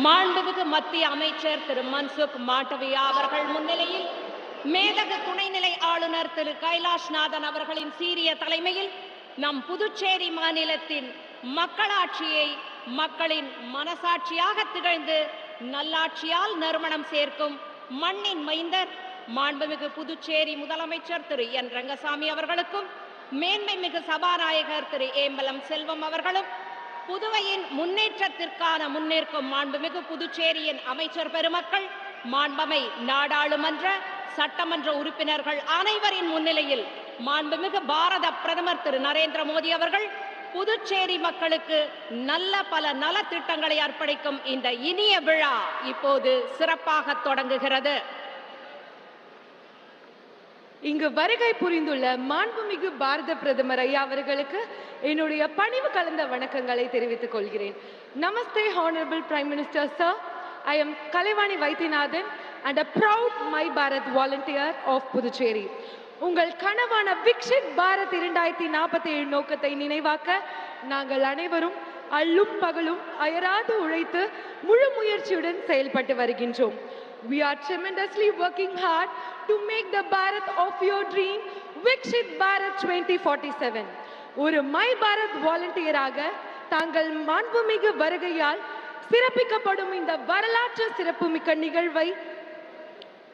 மாண்புமிகு மத்திய அமைச்சர் திரு மன்சுக் மாண்டவியா அவர்கள் முன்னிலையில் மேதகு துணைநிலை ஆளுநர் திரு கைலாஷ்நாதன் அவர்களின் சீரிய தலைமையில் நம் புதுச்சேரி மாநிலத்தின் மக்களாட்சியை மக்களின் மனசாட்சியாக திகழ்ந்து நல்லாட்சியால் நறுமணம் சேர்க்கும் மண்ணின் மைந்தர் மாண்புமிகு புதுச்சேரி முதலமைச்சர் திரு என் ரங்கசாமி அவர்களுக்கும் மேன்மை மிகு சபாநாயகர் திரு ஏம்பலம் செல்வம் அவர்களும் புதுவையின் முன்னேற்றத்திற்கான முன்னேற்கும் மாண்புமிகு புதுச்சேரியின் அமைச்சர் பெருமக்கள் மாண்பமை நாடாளுமன்ற சட்டமன்ற உறுப்பினர்கள் அனைவரின் முன்னிலையில் மாண்புமிகு பாரத பிரதமர் திரு நரேந்திர மோடி அவர்கள் புதுச்சேரி மக்களுக்கு நல்ல பல நலத்திட்டங்களை அர்ப்பணிக்கும் இந்த இனிய விழா இப்போது சிறப்பாக தொடங்குகிறது. இங்கு வருகை புரிந்துள்ள மாண்புமிகு பாரத பிரதமர் ஐயா அவர்களுக்கு என்னுடைய பணிவு கலந்த வணக்கங்களை தெரிவித்துக் கொள்கிறேன். நமஸ்தே honourable prime minister sir, I am Kalaivani Vaithinathan and a proud My Bharat volunteer of Puducherry. உங்கள் கனவான விக்ஷித் பாரத் 2047 நோக்கத்தை நினைவாக்க நாங்கள் அனைவரும் அல்லும் பகலும் அயராது உழைத்து முழு முயற்சியுடன் செயல்பட்டு வருகின்றோம். We are tremendously working hard to make the Bharat of your dream Vikshit Bharat 2047. ஒரு மை பாரத் வாலண்டியராக தாங்கள் மாண்புமிகு வருகையால் சிறப்பிக்கப்படும் இந்த வரலாற்று சிறப்புமிக்க நிகழ்வை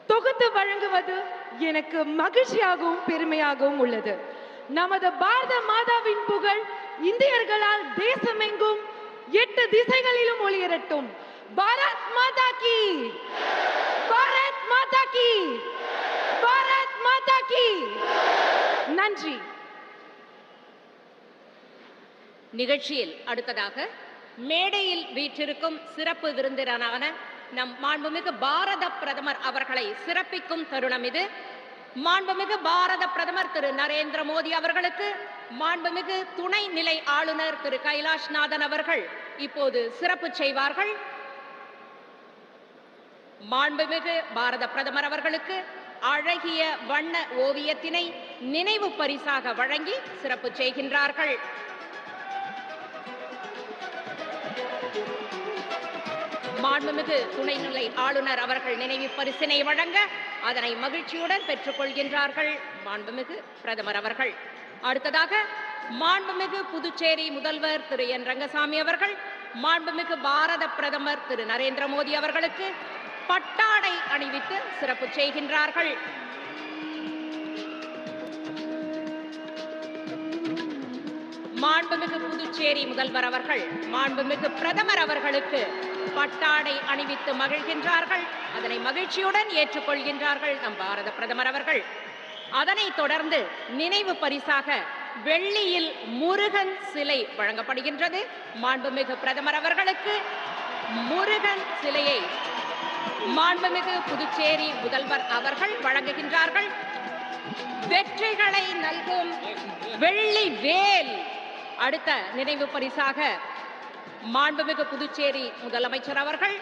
தொகுத்து வழங்குவது எனக்கு மகிழ்ச்சியாகவும் பெருமையாகவும் உள்ளது. நமது பாரத மாதாவின் புகழ் இந்தியர்களால் தேசமெங்கும் 8 திசைகளிலும் ஒளியரட்டும். பாரத் மாதா கி, பாரத் மாதா கி, பாரத் மாதா கி. நன்றி. நிகழ்ச்சியில் அடுத்ததாக மேடையில் வீற்றிருக்கும் சிறப்பு விருந்தினரான நம் மாண்புமிகு பாரத பிரதமர் அவர்களை சிறப்பிக்கும் தருணம் இது. மாண்புமிகு பாரத பிரதமர் திரு நரேந்திர மோடி அவர்களுக்கு மாண்புமிகு துணைநிலை ஆளுநர் திரு கைலாஷ்நாதன் அவர்கள் இப்போது சிறப்பு செய்வார்கள். மாண்புமிகு பாரத பிரதமர் அவர்களுக்கு அழகிய வண்ண ஓவியத்தினை நினைவு பரிசாக வழங்கி சிறப்பு செய்கின்றார்கள். மாண்புமிகு துணைநிலை ஆளுநர் அவர்கள் நினைவு பரிசினை வழங்க அதனை மகிழ்ச்சியுடன் பெற்றுக் கொள்கின்றார்கள் மாண்புமிகு பிரதமர் அவர்கள். அடுத்ததாக மாண்புமிகு புதுச்சேரி முதல்வர் திரு என் ரங்கசாமி அவர்கள் மாண்புமிகு பாரத பிரதமர் திரு நரேந்திர மோடி அவர்களுக்கு பட்டாடை அணிவித்து சிறப்பு செய்கின்றார்கள். மாண்புமிகு புதுச்சேரி முதல்வர் அவர்கள் மாண்புமிகு பிரதமர் அவர்களுக்கு பட்டாடை அணிவித்து மகிழ்கின்றார்கள். அதனை மகிழ்ச்சியுடன் ஏற்றுக்கொள்கின்றார்கள் நம் பாரத பிரதமர் அவர்கள். அதனைத் தொடர்ந்து நினைவு பரிசாக வெள்ளியில் முருகன் சிலை வழங்கப்படுகின்றது. மாண்புமிகு பிரதமர் அவர்களுக்கு முருகன் சிலையை மாண்புமிகு புதுச்சேரி முதல்வர் அவர்கள் வழங்குகின்றார்கள். வெற்றிகளை நல்கும் வெள்ளி வேல் அடுத்த நினைவு பரிசாக மாண்புமிகு புதுச்சேரி முதலமைச்சர் அவர்கள்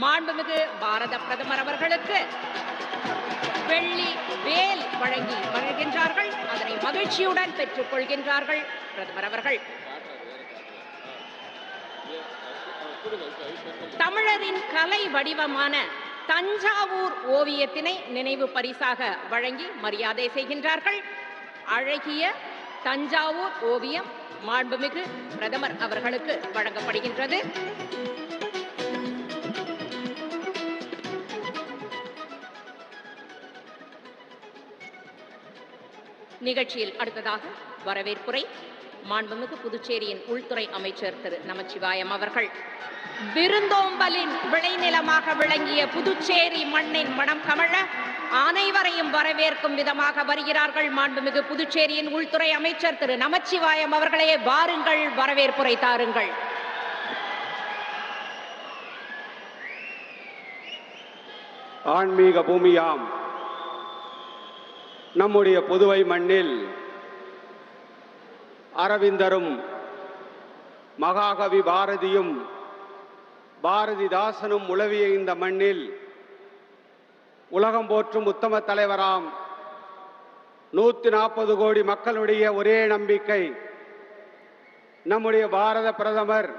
மாண்புமிகு பாரத பிரதமர் அவர்களுக்கு வெள்ளி வேல் வழங்கி மகிழ்கின்றார்கள். அதனை மகிழ்ச்சியுடன் பெற்றுக் கொள்கின்றார்கள் பிரதமர் அவர்கள். தமிழரின் கலை வடிவமான தஞ்சாவூர் ஓவியத்தினை நினைவு பரிசாக வழங்கி மரியாதை செய்கின்றார்கள். அழகிய தஞ்சாவூர் ஓவியம் மாண்புமிகு பிரதமர் அவர்களுக்கு வழங்கப்படுகின்றது. நிகழ்ச்சியில் அடுத்ததாக வரவேற்புரை மாண்புமிகு புதுச்சேரியின் உள்துறை அமைச்சர் திரு நமச்சிவாயம் அவர்கள். விருந்தோம்பலின் விளைநிலமாக விளங்கிய புதுச்சேரி மண்ணின் மனம் கமழ அனைவரையும் வரவேற்கும் விதமாக வருகிறார்கள் மாண்புமிகு புதுச்சேரியின் உள்துறை அமைச்சர் திரு நமச்சிவாயம் அவர்களே. வாருங்கள், வரவேற்புரை தாருங்கள். ஆன்மீக பூமியாம் நம்முடைய புதுவை மண்ணில் அரவிந்தரும் மகாகவி பாரதியும் பாரதிதாசனும் உலவிய இந்த மண்ணில் உலகம் போற்றும் உத்தம தலைவராம் 140 கோடி மக்களுடைய ஒரே நம்பிக்கை நம்முடைய பாரத பிரதமர்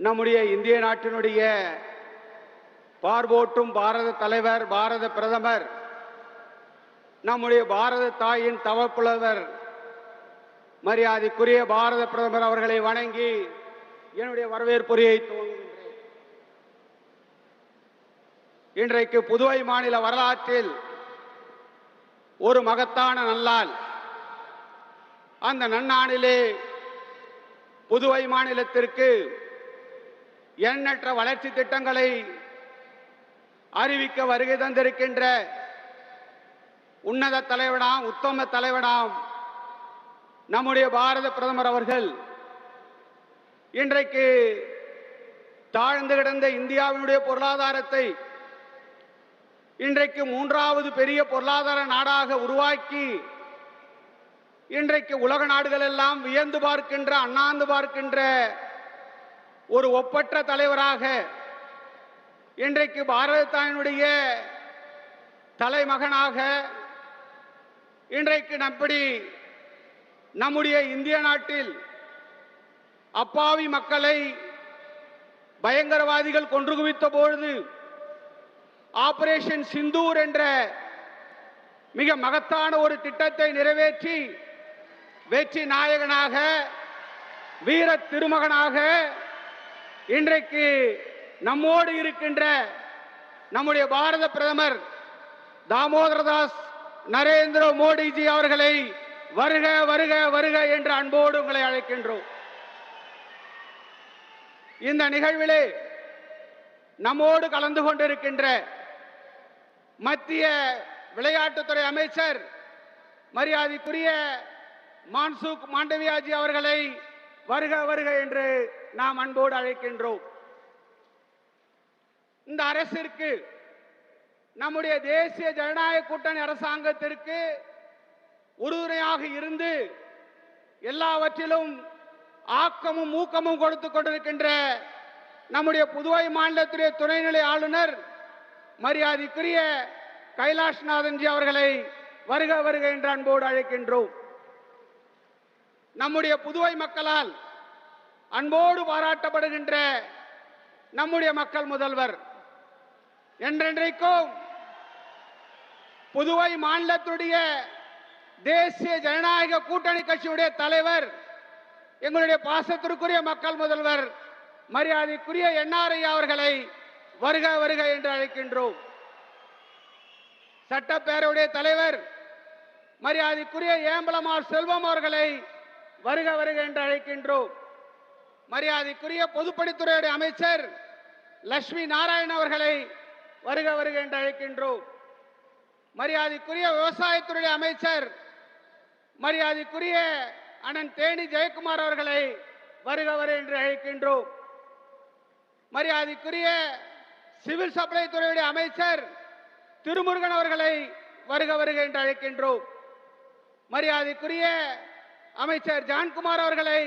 நம்முடைய இந்திய நாட்டினுடைய பார்வோட்டும் பாரத தலைவர், பாரத பிரதமர், நம்முடைய பாரத தாயின் தவப்புலவர் மரியாதைக்குரிய பாரத பிரதமர் அவர்களை வணங்கி என்னுடைய வரவேற்புரையை துவங்குகின்றேன். இன்றைக்கு புதுவை மாநில வரலாற்றில் ஒரு மகத்தான நன்னாள். அந்த நன்னாளிலே புதுவை மாநிலத்திற்கு எண்ணற்ற வளர்ச்சி திட்டங்களை அறிவிக்க வருகை தந்திருக்கின்ற உன்னத தலைவனாம், உத்தம தலைவனாம் நம்முடைய பாரத பிரதமர் அவர்கள் இன்றைக்கு தாழ்ந்து கிடந்த இந்தியாவினுடைய பொருளாதாரத்தை இன்றைக்கு மூன்றாவது பெரிய பொருளாதார நாடாக உருவாக்கி இன்றைக்கு உலக நாடுகள் எல்லாம் வியந்து பார்க்கின்ற, அண்ணாந்து பார்க்கின்ற ஒரு ஒப்பற்ற தலைவராக இன்றைக்கு பாரத தாயினுடைய தலைமகனாக இன்றைக்கு நம்முடைய இந்திய நாட்டில் அப்பாவி மக்களை பயங்கரவாதிகள் கொன்று குவித்த பொழுது ஆபரேஷன் சிந்தூர் என்ற மிக மகத்தான ஒரு திட்டத்தை நிறைவேற்றி வெற்றி நாயகனாக, வீர திருமகனாக இன்றைக்கு நம்மோடு இருக்கின்ற நம்முடைய பாரத பிரதமர் தாமோதரதாஸ் நரேந்திர மோடிஜி அவர்களை வருக வருக வருக என்று அன்போடு உங்களை அழைக்கின்றோம். இந்த நிகழ்விலே நம்மோடு கலந்து கொண்டிருக்கின்ற மத்திய விளையாட்டுத்துறை அமைச்சர் மரியாதைக்குரிய மான்சுக் மாண்டவியாஜி அவர்களை வருக வருக என்று நாம் அன்போடு அழைக்கின்றோம். இந்த அரசிற்கு, நம்முடைய தேசிய ஜனநாயக கூட்டணி அரசாங்கத்திற்கு உறுதுணையாக இருந்து எல்லாவற்றிலும் ஆக்கமும் ஊக்கமும் கொடுத்து கொண்டிருக்கின்ற நம்முடைய புதுவை மாநிலத்துடைய துணைநிலை ஆளுநர் மரியாதைக்குரிய கைலாஷ்நாதன்ஜி அவர்களை வருக வருக என்று அன்போடு அழைக்கின்றோம். நம்முடைய புதுவை மக்களால் அன்போடு பாராட்டப்படுகின்ற நம்முடைய மக்கள் முதல்வர், என்றென்றைக்கும் புதுவை மாநிலத்துடைய தேசிய ஜனநாயக கூட்டணி கட்சியுடைய தலைவர், எங்களுடைய பாசத்திற்குரிய மக்கள் முதல்வர் மரியாதைக்குரிய என்ஆர்ஐ அவர்களை வருக வருக என்று அழைக்கின்றோம். சட்டப்பேரவையுடைய தலைவர் மரியாதைக்குரிய ஏம்பலமார் செல்வம் அவர்களை வருக வருக என்று அழைக்கின்றோம். மரியாதைக்குரிய பொதுப்பணித்துறையுடைய அமைச்சர் லட்சுமி நாராயணன் அவர்களை வருக வருக என்று அழைக்கின்றோம். மரியாதைக்குரிய விவசாயத்துறை அமைச்சர் மரியாதைக்குரிய அண்ணன் தேனி ஜெயக்குமார் அவர்களை வருக வருக என்று அழைக்கின்றோம். மரியாதைக்குரிய சிவில் சப்ளை துறையுடைய அமைச்சர் திருமுருகன் அவர்களை வருக வருக என்று அழைக்கின்றோம். மரியாதைக்குரிய அமைச்சர் ஜான்குமார் அவர்களை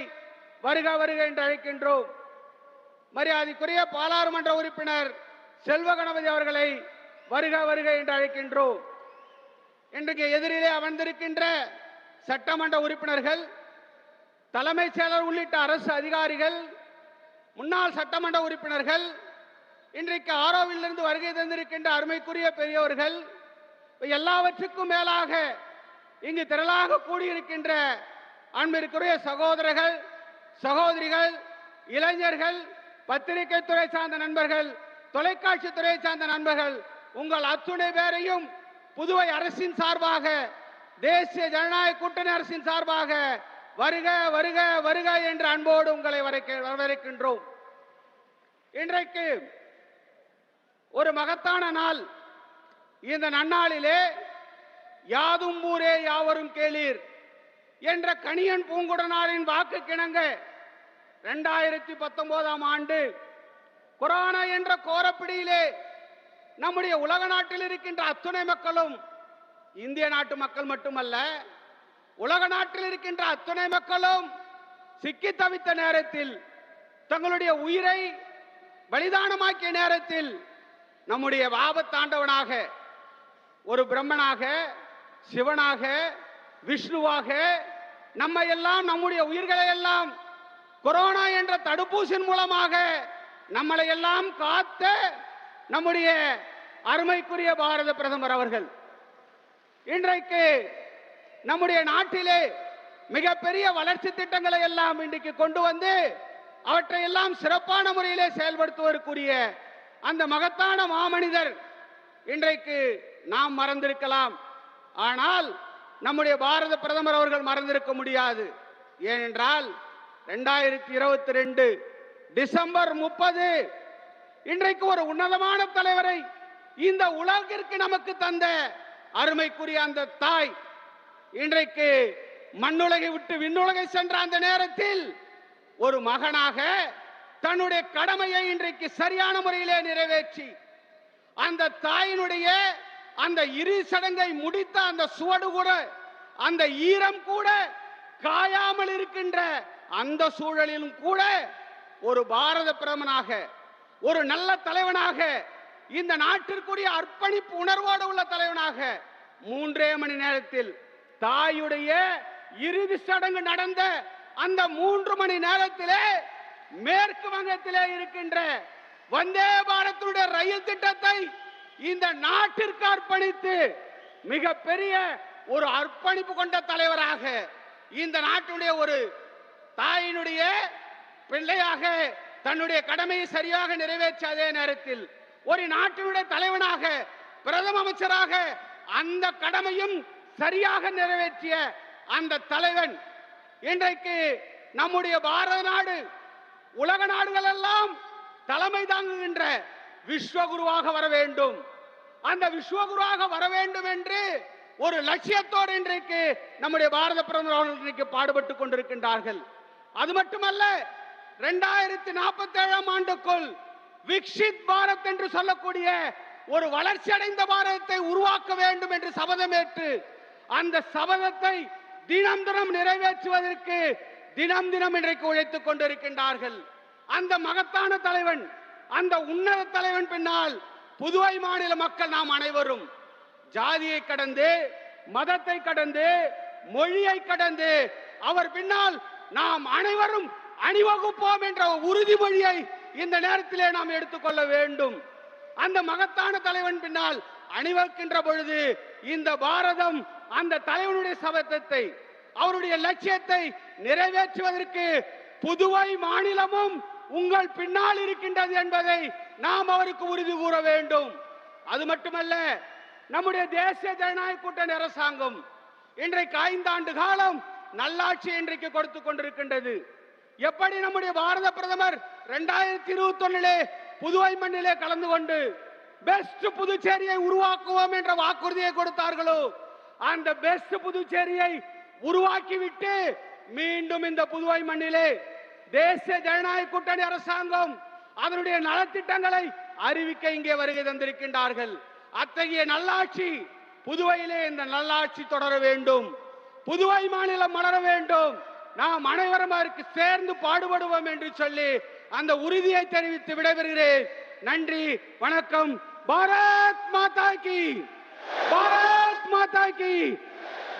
வருக வருக என்று அழைக்கின்றோம். மரியாதைக்குரிய பாராளுமன்ற உறுப்பினர் செல்வ கணபதி அவர்களை வருக வருக என்று அழைக்கின்றோம். இன்றைக்கு எதிரிலே அமர்ந்திருக்கின்ற சட்டமன்ற உறுப்பினர்கள், தலைமைச் செயலர் உள்ளிட்ட அரசு அதிகாரிகள், முன்னாள் சட்டமன்ற உறுப்பினர்கள், இன்றைக்கு ஆரோவிலிருந்து வருகை தந்திருக்கின்ற அருமைக்குரிய பெரியவர்கள், எல்லாவற்றுக்கும் மேலாக இங்கு திரளாக கூடியிருக்கின்ற அன்பிற்குரிய சகோதரர்கள், சகோதரிகள், இளைஞர்கள், பத்திரிகை துறை சார்ந்த நண்பர்கள், தொலைக்காட்சி துறை சார்ந்த நண்பர்கள், உங்கள் அத்துணை பேரையும் புதுவை அரசின் சார்பாக, தேசிய ஜனநாயக கூட்டணி அரசின் சார்பாக வருக வருக வருக என்று அன்போடு உங்களை வரவேற்கின்றோம். இன்றைக்கு ஒரு மகத்தான நாள். இந்த நன்னாளிலே யாதும் ஊரே யாவரும் கேளீர் என்ற கணியன் பூங்குடனாரின் வாக்கு கிணங்க 2019ஆம் ஆண்டு கொரோனா என்ற கோரப்பிடியிலே நம்முடைய உலக நாட்டில் இருக்கின்ற அத்துணை மக்களும், இந்திய நாட்டு மக்கள் மட்டுமல்ல, உலக நாட்டில் இருக்கின்ற அத்துணை மக்களும் சிக்கி தவித்த நேரத்தில், தங்களுடைய உயிரை பலிதானமாக்கிய நேரத்தில் நம்முடைய ஆபத்தாண்டவனாக, ஒரு பிரம்மனாக, சிவனாக, விஷ்ணுவாக நம்மை எல்லாம், நம்முடைய உயிர்களை எல்லாம் கொரோனா என்ற தடுப்பூசியின் மூலமாக நம்மளை எல்லாம் காத்த நம்முடைய அருமைக்குரிய பாரத பிரதமர் அவர்கள் இன்றைக்கு நம்முடைய நாட்டிலே மிகப்பெரிய வளர்ச்சி திட்டங்களை எல்லாம் இன்றைக்கு கொண்டு வந்து அவற்றை எல்லாம் சிறப்பான முறையிலே செயல்படுத்துவதற்குரிய அந்த மகத்தான மாமனிதர் இன்றைக்கு நாம் மறந்திருக்கலாம். ஆனால் நம்முடைய பாரத பிரதமர் அவர்கள் மறந்திருக்க முடியாது. ஏனென்றால் 2022 டிசம்பர் 30 இன்றைக்கு ஒரு உன்னதமான தலைவரை இந்த உலகிற்கு நமக்கு தந்த அருமைக்குரிய அந்த தாய் இன்றைக்கு மண்ணுலகை விட்டு விண்ணுலகை சென்ற அந்த நேரத்தில் ஒரு மகனாக தன்னுடைய கடமையை இன்றைக்கு சரியான முறையிலே நிறைவேற்றி அந்த தாயினுடைய அந்த இறு சடங்கை முடித்த அந்த சுவடு கூட அந்த ஈரம் கூட காயாமல் இருக்கின்ற அந்த சூழலிலும் கூட ஒரு பாரத பிரதமனாக ஒரு நல்ல தலைவனாக இந்த நாட்டிற்குரிய அர்ப்பணிப்பு உணர்வோடு உள்ள தலைவனாக 3 மணி நேரத்தில் தாயுடைய இறுதி சடங்கு நடந்த அந்த 3 மணி நேரத்திலே மேற்கு வங்கத்திலே இருக்கின்ற வந்தே பாரத்துடைய ரயில் திட்டத்தை இந்த நாட்டிற்கு அர்ப்பணித்து மிகப்பெரிய ஒரு அர்ப்பணிப்பு கொண்ட தலைவராக இந்த நாட்டுடைய ஒரு தாயினுடைய பிள்ளையாக தன்னுடைய கடமையை சரியாக நிறைவேற்ற அதே நேரத்தில் ஒரு நாட்டினுடைய தலைவனாக பிரதம அமைச்சராக அந்த கடமையும் சரியாக நிறைவேற்றிய அந்த தலைவன் இன்றைக்கு நம்முடைய பாரத நாடு உலக நாடுகள் எல்லாம் தலைமை தாங்குகின்ற விஸ்வகுருவாக வர வேண்டும். அந்த விஸ்வகுருவாக வர வேண்டும் என்று ஒரு லட்சியத்தோடு இன்றைக்கு நம்முடைய பாரத பிரதமர் அவர்கள் இன்றைக்கு பாடுபட்டுக் கொண்டிருக்கின்றார்கள். அது மட்டுமல்ல 2047 ஆண்டுக்குள் விக்ஷித் பாரத் என்று சொல்லக்கூடிய ஒரு வளர்ச்சி அடைந்த பாரதத்தை உருவாக்க வேண்டும் என்று சபதமேற்று அந்த சபதத்தை தினம் தினம் நிறைவேற்றுவதற்கு தினம் தினம் இன்றைக்கு உழைத்துக் கொண்டிருக்கின்றார்கள். அந்த மகத்தான தலைவன் அந்த உன்னத தலைவன் பின்னால் புதுவை மாநில மக்கள் நாம் அனைவரும் ஜாதியை கடந்து மதத்தை கடந்து மொழியை கடந்து அவர் பின்னால் நாம் அனைவரும் அணிவகுப்போம் என்ற உறுதிமொழியை இந்த நேரத்திலே நாம் எடுத்துக்கொள்ள வேண்டும். அந்த மகத்தான தலைவன் பின்னால் அணிவகுக்கின்ற பொழுது இந்த பாரதம் அந்த தலைவனுடைய சபதத்தை அவருடைய லட்சியத்தை நிறைவேற்றுவதற்கு புதுவை மாநிலமும் உங்கள் பின்னால் இருக்கின்றது என்பதை நாம் அவருக்கு உறுதி கூற வேண்டும். அது மட்டுமல்ல, நம்முடைய தேசிய ஜனநாயக கூட்டணி அரசாங்கம் இன்றைக்கு 5 ஆண்டு காலம் நல்லாட்சி இன்றைக்கு கொடுத்து கொண்டிருக்கின்றது. எப்படி நம்முடைய பாரத பிரதமர் 2021 புதுவை மண்ணிலே கலந்து கொண்டு பெஸ்ட் புதுச்சேரியை உருவாக்குவோம் என்ற வாக்குறுதியை கொடுத்தார்களோ அந்த பெஸ்ட் புதுச்சேரியை உருவாக்கிவிட்டு மீண்டும் இந்த புதுவை மண்ணிலே தேசிய ஜனநாயக கூட்டணி அரசாங்கம் அதனுடைய நலத்திட்டங்களை அறிவிக்க இங்கே வருகை தந்திருக்கின்றார்கள். அத்தகைய நல்லாட்சி புதுவையிலே இந்த நல்லாட்சி தொடர வேண்டும். புதுவை மாநிலம் மலர வேண்டும். நாம் அனைவரும் அதற்கு சேர்ந்து பாடுபடுவோம் என்று சொல்லி அந்த உறுதியை தெரிவித்து விடைபெறுகிறேன். நன்றி, வணக்கம். பாரத் மாதா கி, பாரத் மாதா கி,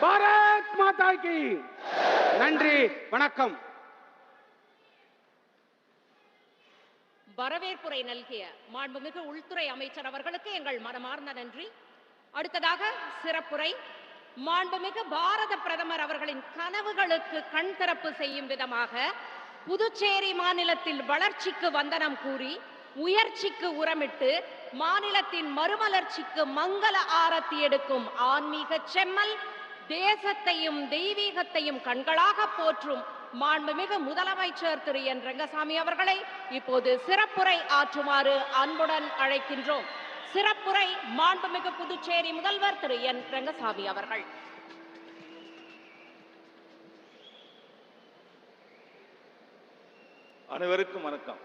பாரத் மாதா கி. நன்றி, வணக்கம். வரவேற்புரை நல்கிய மாண்புமிகு உள்துறை அமைச்சர் அவர்களுக்கு எங்கள் மனமார்ந்த நன்றி. அடுத்ததாக சிறப்புரை மாண்புமிகு பாரத பிரதமர் அவர்களின் கனவுகளுக்கு கண் திறப்பு செய்யும் விதமாக புதுச்சேரி மாநிலத்தில் வளர்ச்சிக்கு வந்தனம் கூறி உயர்ச்சிக்கு உரமிட்டு மாநிலத்தின் மறுமலர்ச்சிக்கு மங்கள ஆரத்தி எடுக்கும் ஆன்மீக செம்மல், தேசத்தையும் தெய்வீகத்தையும் கண்களாக போற்றும் மாண்புமிகு முதலமைச்சர் திரு என் ரங்கசாமி அவர்களை இப்போது சிறப்புரை ஆற்றுமாறு அன்புடன் அழைக்கின்றோம். சிறப்புரை மாண்புமிகு புதுச்சேரி முதல்வர் திரு என் ரங்கசாமி அவர்கள். அனைவருக்கும் வணக்கம்.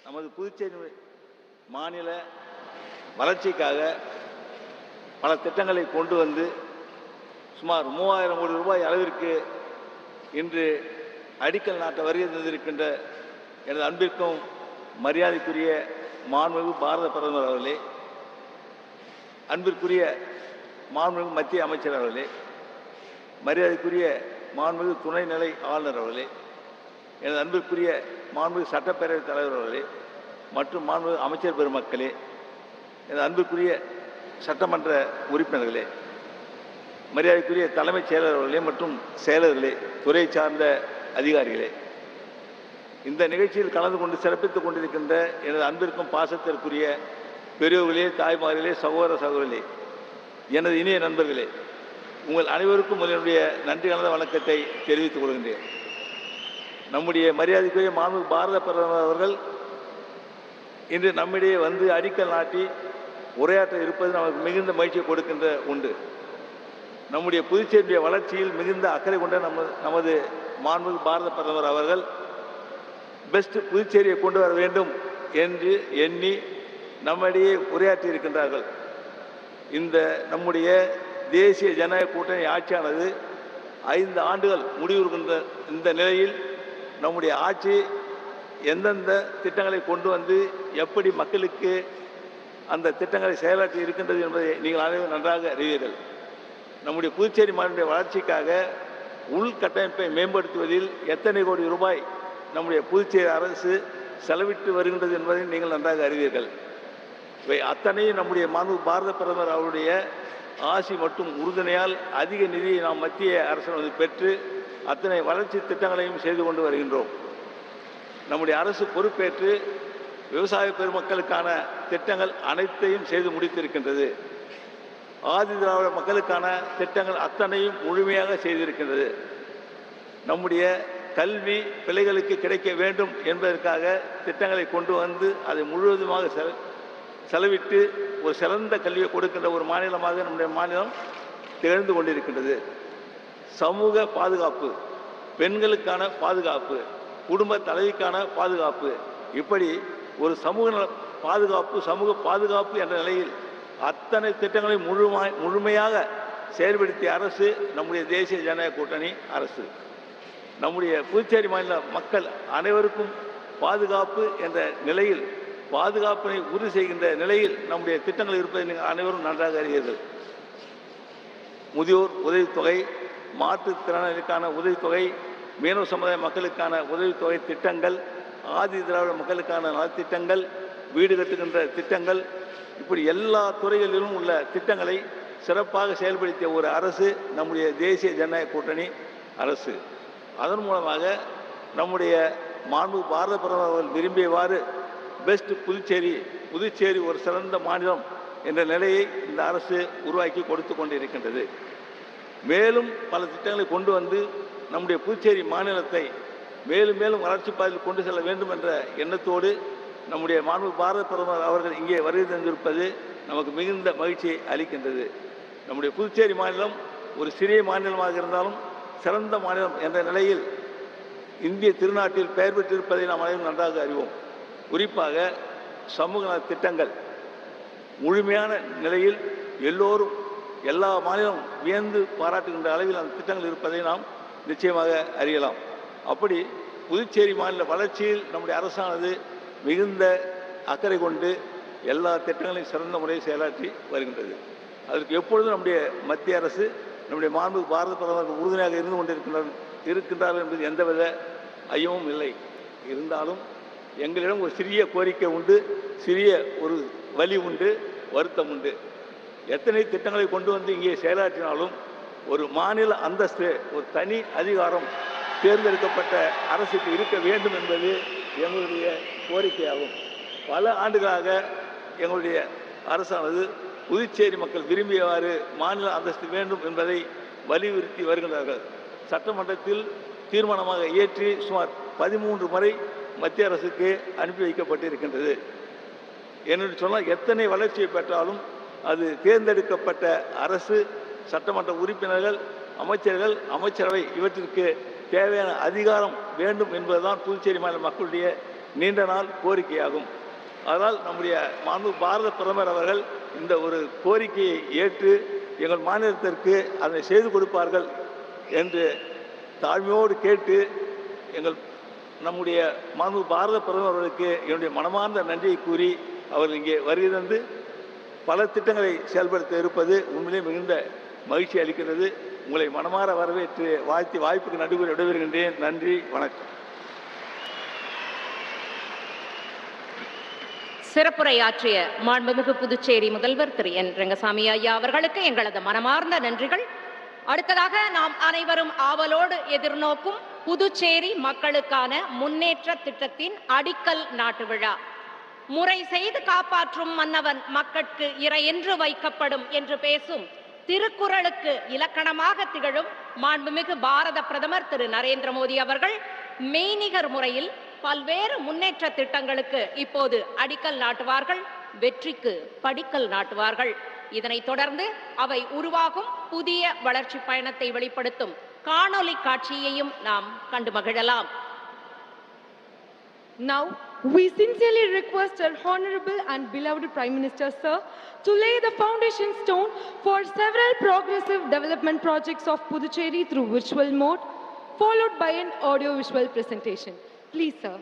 நமது புதுச்சேரி மாநில வளர்ச்சிக்காக பல திட்டங்களை கொண்டு வந்து சுமார் 3000 கோடி ரூபாய் அளவிற்கு இன்று அடிக்கல் நாட்ட வருகை தந்திருக்கின்ற எனது அன்பிற்கும் மரியாதைக்குரிய மாண்புமிகு பாரத பிரதமர் அவர்களே, அன்பிற்குரிய மாண்புமிகு மத்திய அமைச்சர் அவர்களே, மரியாதைக்குரிய மாண்புமிகு துணைநிலை ஆளுநர் அவர்களே, எனது அன்பிற்குரிய மாண்புமிகு சட்டப்பேரவைத் தலைவர் அவர்களே மற்றும் மாண்புமிகு அமைச்சர் பெருமக்களே, எனது அன்பிற்குரிய சட்டமன்ற உறுப்பினர்களே, மரியாதைக்குரிய தலைமைச் செயலர் அவர்களே மற்றும் செயலர்களே, துறை சார்ந்த அதிகாரிகளே, இந்த நிகழ்ச்சியில் கலந்து கொண்டு சிறப்பித்துக் கொண்டிருக்கின்ற எனது அன்பிற்கும் பாசத்திற்குரிய பெரியவர்களே, தாய்மார்களே, சகோதர சகோதரிகளே, எனது இனிய நண்பர்களே, உங்கள் அனைவருக்கும் என்னுடைய நன்றி கலந்த வணக்கத்தை தெரிவித்துக் கொள்கின்றேன். நம்முடைய மரியாதைக்குரிய மாண்புமிகு பாரத பிரதமர் அவர்கள் இன்று நம்மிடையே வந்து அடிக்கல் நாட்டி உரையாற்ற இருப்பது நமக்கு மிகுந்த மகிழ்ச்சியை கொடுக்கின்ற உண்டு. நம்முடைய புதுச்சேரியுடைய வளர்ச்சியில் மிகுந்த அக்கறை கொண்ட நமது மாண்புமிகு பாரத பிரதமர் அவர்கள் பெஸ்ட் புதுச்சேரியை கொண்டு வர வேண்டும் என்று எண்ணி நம்மிடையே உரையாற்றி இருக்கின்றார்கள். இந்த நம்முடைய தேசிய ஜனநாயக கூட்டணி ஆட்சியானது 5 ஆண்டுகள் முடிவுறுகின்ற இந்த நிலையில் நம்முடைய ஆட்சி எந்தெந்த திட்டங்களை கொண்டு வந்து எப்படி மக்களுக்கு அந்த திட்டங்களை செயலாற்றி இருக்கின்றது என்பதை நீங்கள் அனைவரும் நன்றாக அறிவீர்கள். நம்முடைய புதுச்சேரி மாநில வளர்ச்சிக்காக உள்கட்டமைப்பை மேம்படுத்துவதில் எத்தனை கோடி ரூபாய் நம்முடைய புதுச்சேரி அரசு செலவிட்டு வருகின்றது என்பதை நீங்கள் நன்றாக அறிவீர்கள். இவை அத்தனையும் நம்முடைய மாண்புமிகு பாரத பிரதமர் அவருடைய ஆசி மற்றும் உறுதுணையால் அதிக நிதியை நாம் மத்திய அரசு பெற்று அத்தனை வளர்ச்சி திட்டங்களையும் செய்து கொண்டு வருகின்றோம். நம்முடைய அரசு பொறுப்பேற்று விவசாய பெருமக்களுக்கான திட்டங்கள் அனைத்தையும் செய்து முடித்திருக்கின்றது. ஆதி திராவிட மக்களுக்கான திட்டங்கள் அத்தனையும் முழுமையாக செய்திருக்கின்றது. நம்முடைய கல்வி பிள்ளைகளுக்கு கிடைக்க வேண்டும் என்பதற்காக திட்டங்களை கொண்டு வந்து அதை முழுவதுமாக செலவிட்டு ஒரு சிறந்த கல்வியை கொடுக்கின்ற ஒரு மாநிலமாக நம்முடைய மாநிலம் திகழ்ந்து கொண்டிருக்கின்றது. சமூக பாதுகாப்பு, பெண்களுக்கான பாதுகாப்பு, குடும்ப தலைவிக்கான பாதுகாப்பு, இப்படி ஒரு சமூக பாதுகாப்பு என்ற நிலையில் அத்தனை திட்டங்களை முழுமையாக செயல்படுத்திய அரசு நம்முடைய தேசிய ஜனநாயக கூட்டணி அரசு. நம்முடைய புதுச்சேரி மாநில மக்கள் அனைவருக்கும் பாதுகாப்பு என்ற நிலையில் பாதுகாப்பினை உறுதி செய்கின்ற நிலையில் நம்முடைய திட்டங்கள் இருப்பதை நீங்கள் அனைவரும் நன்றாக அறிவீர்கள். முதியோர் உதவித்தொகை, மாற்றுத்திறனாளிகளுக்கான உதவித்தொகை, மீனவ சமுதாய மக்களுக்கான உதவித்தொகை திட்டங்கள், ஆதி திராவிட மக்களுக்கான நலத்திட்டங்கள், வீடு கட்டுகின்ற திட்டங்கள், இப்படி எல்லா துறைகளிலும் உள்ள திட்டங்களை சிறப்பாக செயல்படுத்திய ஒரு அரசு நம்முடைய தேசிய ஜனநாயக கூட்டணி அரசு. அதன் மூலமாக நம்முடைய மாண்புமிகு பாரத பிரதமர் அவர்கள் விரும்பியவாறு பெஸ்ட் புதுச்சேரி ஒரு சிறந்த மாநிலம் என்ற நிலையை இந்த அரசு உருவாக்கி கொடுத்து கொண்டிருக்கின்றது. மேலும் பல திட்டங்களை கொண்டு வந்து நம்முடைய புதுச்சேரி மாநிலத்தை மேலும் மேலும் வளர்ச்சி பாதையில் கொண்டு செல்ல வேண்டும் என்ற எண்ணத்தோடு நம்முடைய மாண்புமிகு பாரத பிரதமர் அவர்கள் இங்கே வருகை தந்திருப்பது நமக்கு மிகுந்த மகிழ்ச்சியை அளிக்கின்றது. நம்முடைய புதுச்சேரி மாநிலம் ஒரு சிறிய மாநிலமாக இருந்தாலும் சிறந்த மாநிலம் என்ற நிலையில் இந்திய திருநாட்டில் பெயர் பெற்றிருப்பதை நாம் அனைவரும் நன்றாக அறிவோம். குறிப்பாக சமூக நல திட்டங்கள் முழுமையான நிலையில் எல்லோரும் எல்லா மாநிலம் வியந்து பாராட்டுகின்ற அளவில் அந்த திட்டங்கள் இருப்பதை நாம் நிச்சயமாக அறியலாம். அப்படி புதுச்சேரி மாநில வளர்ச்சியில் நம்முடைய அரசானது மிகுந்த அக்கறை கொண்டு எல்லா திட்டங்களையும் சிறந்த முறையில் செயலாற்றி வருகின்றது. அதற்கு எப்பொழுதும் நம்முடைய மத்திய அரசு நம்முடைய மாண்புமிகு பாரத பிரதமர் உறுதுணையாக இருந்து கொண்டிருக்கின்றார்கள் என்பது எந்தவித ஐயமும் இல்லை. இருந்தாலும் எங்களிடம் ஒரு சிறிய கோரிக்கை உண்டு, சிறிய ஒரு வலி உண்டு, வருத்தம் உண்டு. எத்தனை திட்டங்களை கொண்டு வந்து இங்கே செயலாற்றினாலும் ஒரு மாநில அந்தஸ்து, ஒரு தனி அதிகாரம் தேர்ந்தெடுக்கப்பட்ட அரசுக்கு இருக்க வேண்டும் என்பது எங்களுடைய கோரிக்கையாகும். பல ஆண்டுகளாக எங்களுடைய அரசானது புதுச்சேரி மக்கள் விரும்பியவாறு மாநில அந்தஸ்து வேண்டும் என்பதை வலியுறுத்தி வருகின்றார்கள். சட்டமன்றத்தில் தீர்மானமாக இயற்றி சுமார் 13 முறை மத்திய அரசுக்கு அனுப்பி வைக்கப்பட்டிருக்கின்றது. என்று சொன்னால் எத்தனை வளர்ச்சியை பெற்றாலும் அது தேர்ந்தெடுக்கப்பட்ட அரசு, சட்டமன்ற உறுப்பினர்கள், அமைச்சர்கள், அமைச்சரவை இவற்றிற்கு தேவையான அதிகாரம் வேண்டும் என்பதுதான் புதுச்சேரி மாநில மக்களுடைய நீண்ட நாள் கோரிக்கையாகும். அதனால் நம்முடைய மாண்புமிகு பாரத பிரதமர் அவர்கள் இந்த ஒரு கோரிக்கையை ஏற்று எங்கள் மாநிலத்திற்கு அதை செய்து கொடுப்பார்கள் என்று தாழ்மையோடு கேட்டு நம்முடைய மாண்புமிகு பாரத பிரதமர் அவர்களுக்கு என்னுடைய மனமார்ந்த நன்றியை கூறி அவர்கள் இங்கே வருகை தந்து பல திட்டங்களை செயல்படுத்த இருப்பது உண்மையிலே மிகுந்த மகிழ்ச்சி அளிக்கிறது. உங்களை மனமாற வரவேற்று வாழ்த்தி வாய்ப்புக்கு நன்றி கூறி விடைபெறுகின்றேன். நன்றி, வணக்கம். சிறப்புரையாற்றிய மாண்புமிகு புதுச்சேரி முதல்வர் திரு என் ரங்கசாமி ஐயா அவர்களுக்கு எங்களது மனமார்ந்த நன்றிகள். அடுத்ததாக நாம் அனைவரும் ஆவலோடு எதிர்நோக்கும் புதுச்சேரி மக்களுக்கான முன்னேற்ற திட்டத்தின் அடிக்கல் நாட்டு விழா. முறை செய்து காப்பாற்றும் மன்னவன் மக்கட்கு இறையென்று வைக்கப்படும் என்று பேசும் திருக்குறளுக்கு இலக்கணமாக திகழும் மாண்புமிகு பாரத பிரதமர் திரு நரேந்திர மோடி அவர்கள் மெய்நிகர் முறையில் பல்வேறு முன்னேற்ற திட்டங்களுக்கு இப்போது அடிக்கல் நாட்டுவார்கள், வெற்றிக்கு படிக்கல் நாட்டுவார்கள். இதனைத் தொடர்ந்து அவை உருவாகும் புதிய வளர்ச்சி பயணத்தை வெளிப்படுத்தும் காணொலி காட்சியையும் நாம் கண்டு மகிழலாம். Now, we sincerely request our Honorable and beloved Prime Minister, Sir, to lay the foundation stone for several progressive development projects of Puducherry through virtual mode, followed by an audio-visual presentation. Please, sir.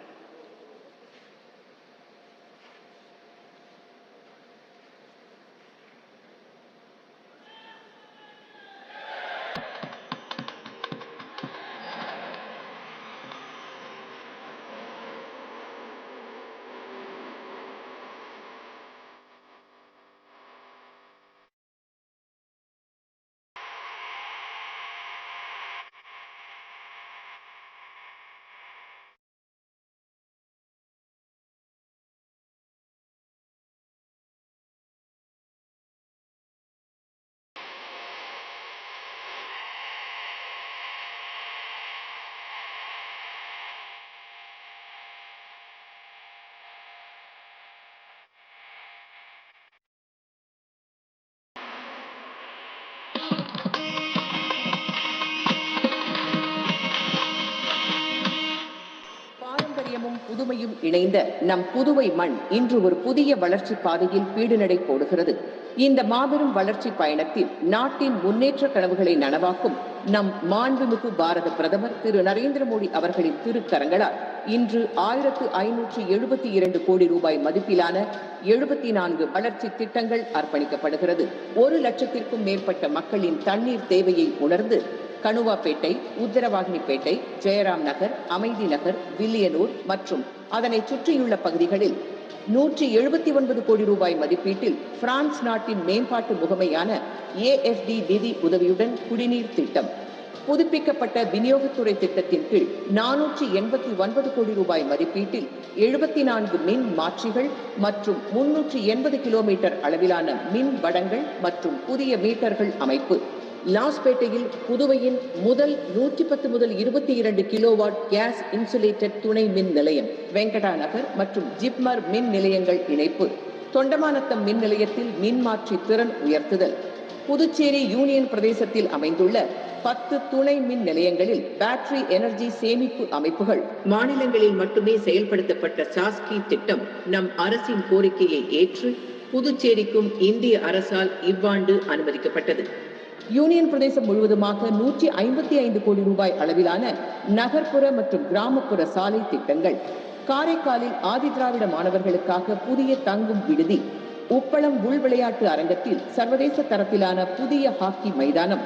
புதுமையும் இணைந்த நம் புதுவை மண் இன்று ஒரு புதிய வளர்ச்சி பாதையில் பீடுநடை போடுகிறது. இந்த மாபெரும் வளர்ச்சி பயணத்தில் நாட்டின் முன்னேற்ற கனவுகளை நனவாக்கும் நம் மாண்புமிகு பாரத பிரதமர் திரு நரேந்திர மோடி அவர்களின் திருக்கரங்களால் இன்று 1572 கோடி ரூபாய் மதிப்பிலான 74 வளர்ச்சி திட்டங்கள் அர்ப்பணிக்கப்படுகிறது. 1 லட்சத்திற்கும் மேற்பட்ட மக்களின் தண்ணீர் தேவையை உணர்ந்து கணுவாப்பேட்டை, உத்தரவாகினிப்பேட்டை, ஜெயராம் நகர், அமைதி நகர், வில்லியனூர் மற்றும் அதனை சுற்றியுள்ள பகுதிகளில் 179 கோடி ரூபாய் மதிப்பீட்டில் பிரான்ஸ் நாட்டின் மேம்பாட்டு முகமையான AFD நிதி உதவியுடன் குடிநீர் திட்டம், புதுப்பிக்கப்பட்ட விநியோகத்துறை திட்டத்தின் கீழ் 489 கோடி ரூபாய் மதிப்பீட்டில் 74 மின் மாற்றிகள் மற்றும் 380 கிலோமீட்டர் அளவிலான மின் வடங்கள் மற்றும் புதிய மீட்டர்கள் அமைப்பு, லாஸ்பேட்டையில் புதுவையின் முதல் 110 முதல் 22 கிலோவாட் கேஸ் இன்சுலேட்டட் துணை மின் நிலையம், வெங்கடா நகர் மற்றும் ஜிப்மர் மின் நிலையங்கள் இணைப்பு, தொண்டமானத்தம் மின் நிலையத்தில் மின் மாற்றி திறன் உயர்த்துதல், புதுச்சேரி யூனியன் பிரதேசத்தில் அமைந்துள்ள 10 துணை மின் நிலையங்களில் பேட்டரி எனர்ஜி சேமிப்பு அமைப்புகள், மாநிலங்களில் மட்டுமே செயல்படுத்தப்பட்ட சாஸ்கி திட்டம் நம் அரசின் கோரிக்கையை ஏற்று புதுச்சேரிக்கும் இந்திய அரசால் இவ்வாண்டு அனுமதிக்கப்பட்டது. யூனியன் பிரதேசம் முழுவதுமாக 155 கோடி ரூபாய் அளவிலான நகர்ப்புற மற்றும் கிராமப்புற சாலை திட்டங்கள், காரைக்காலில் ஆதிதிராவிட மாணவர்களுக்காக புதிய தங்கும் விடுதி, உப்பளம் உள் விளையாட்டு அரங்கத்தில் சர்வதேச தரத்திலான புதிய ஹாக்கி மைதானம்,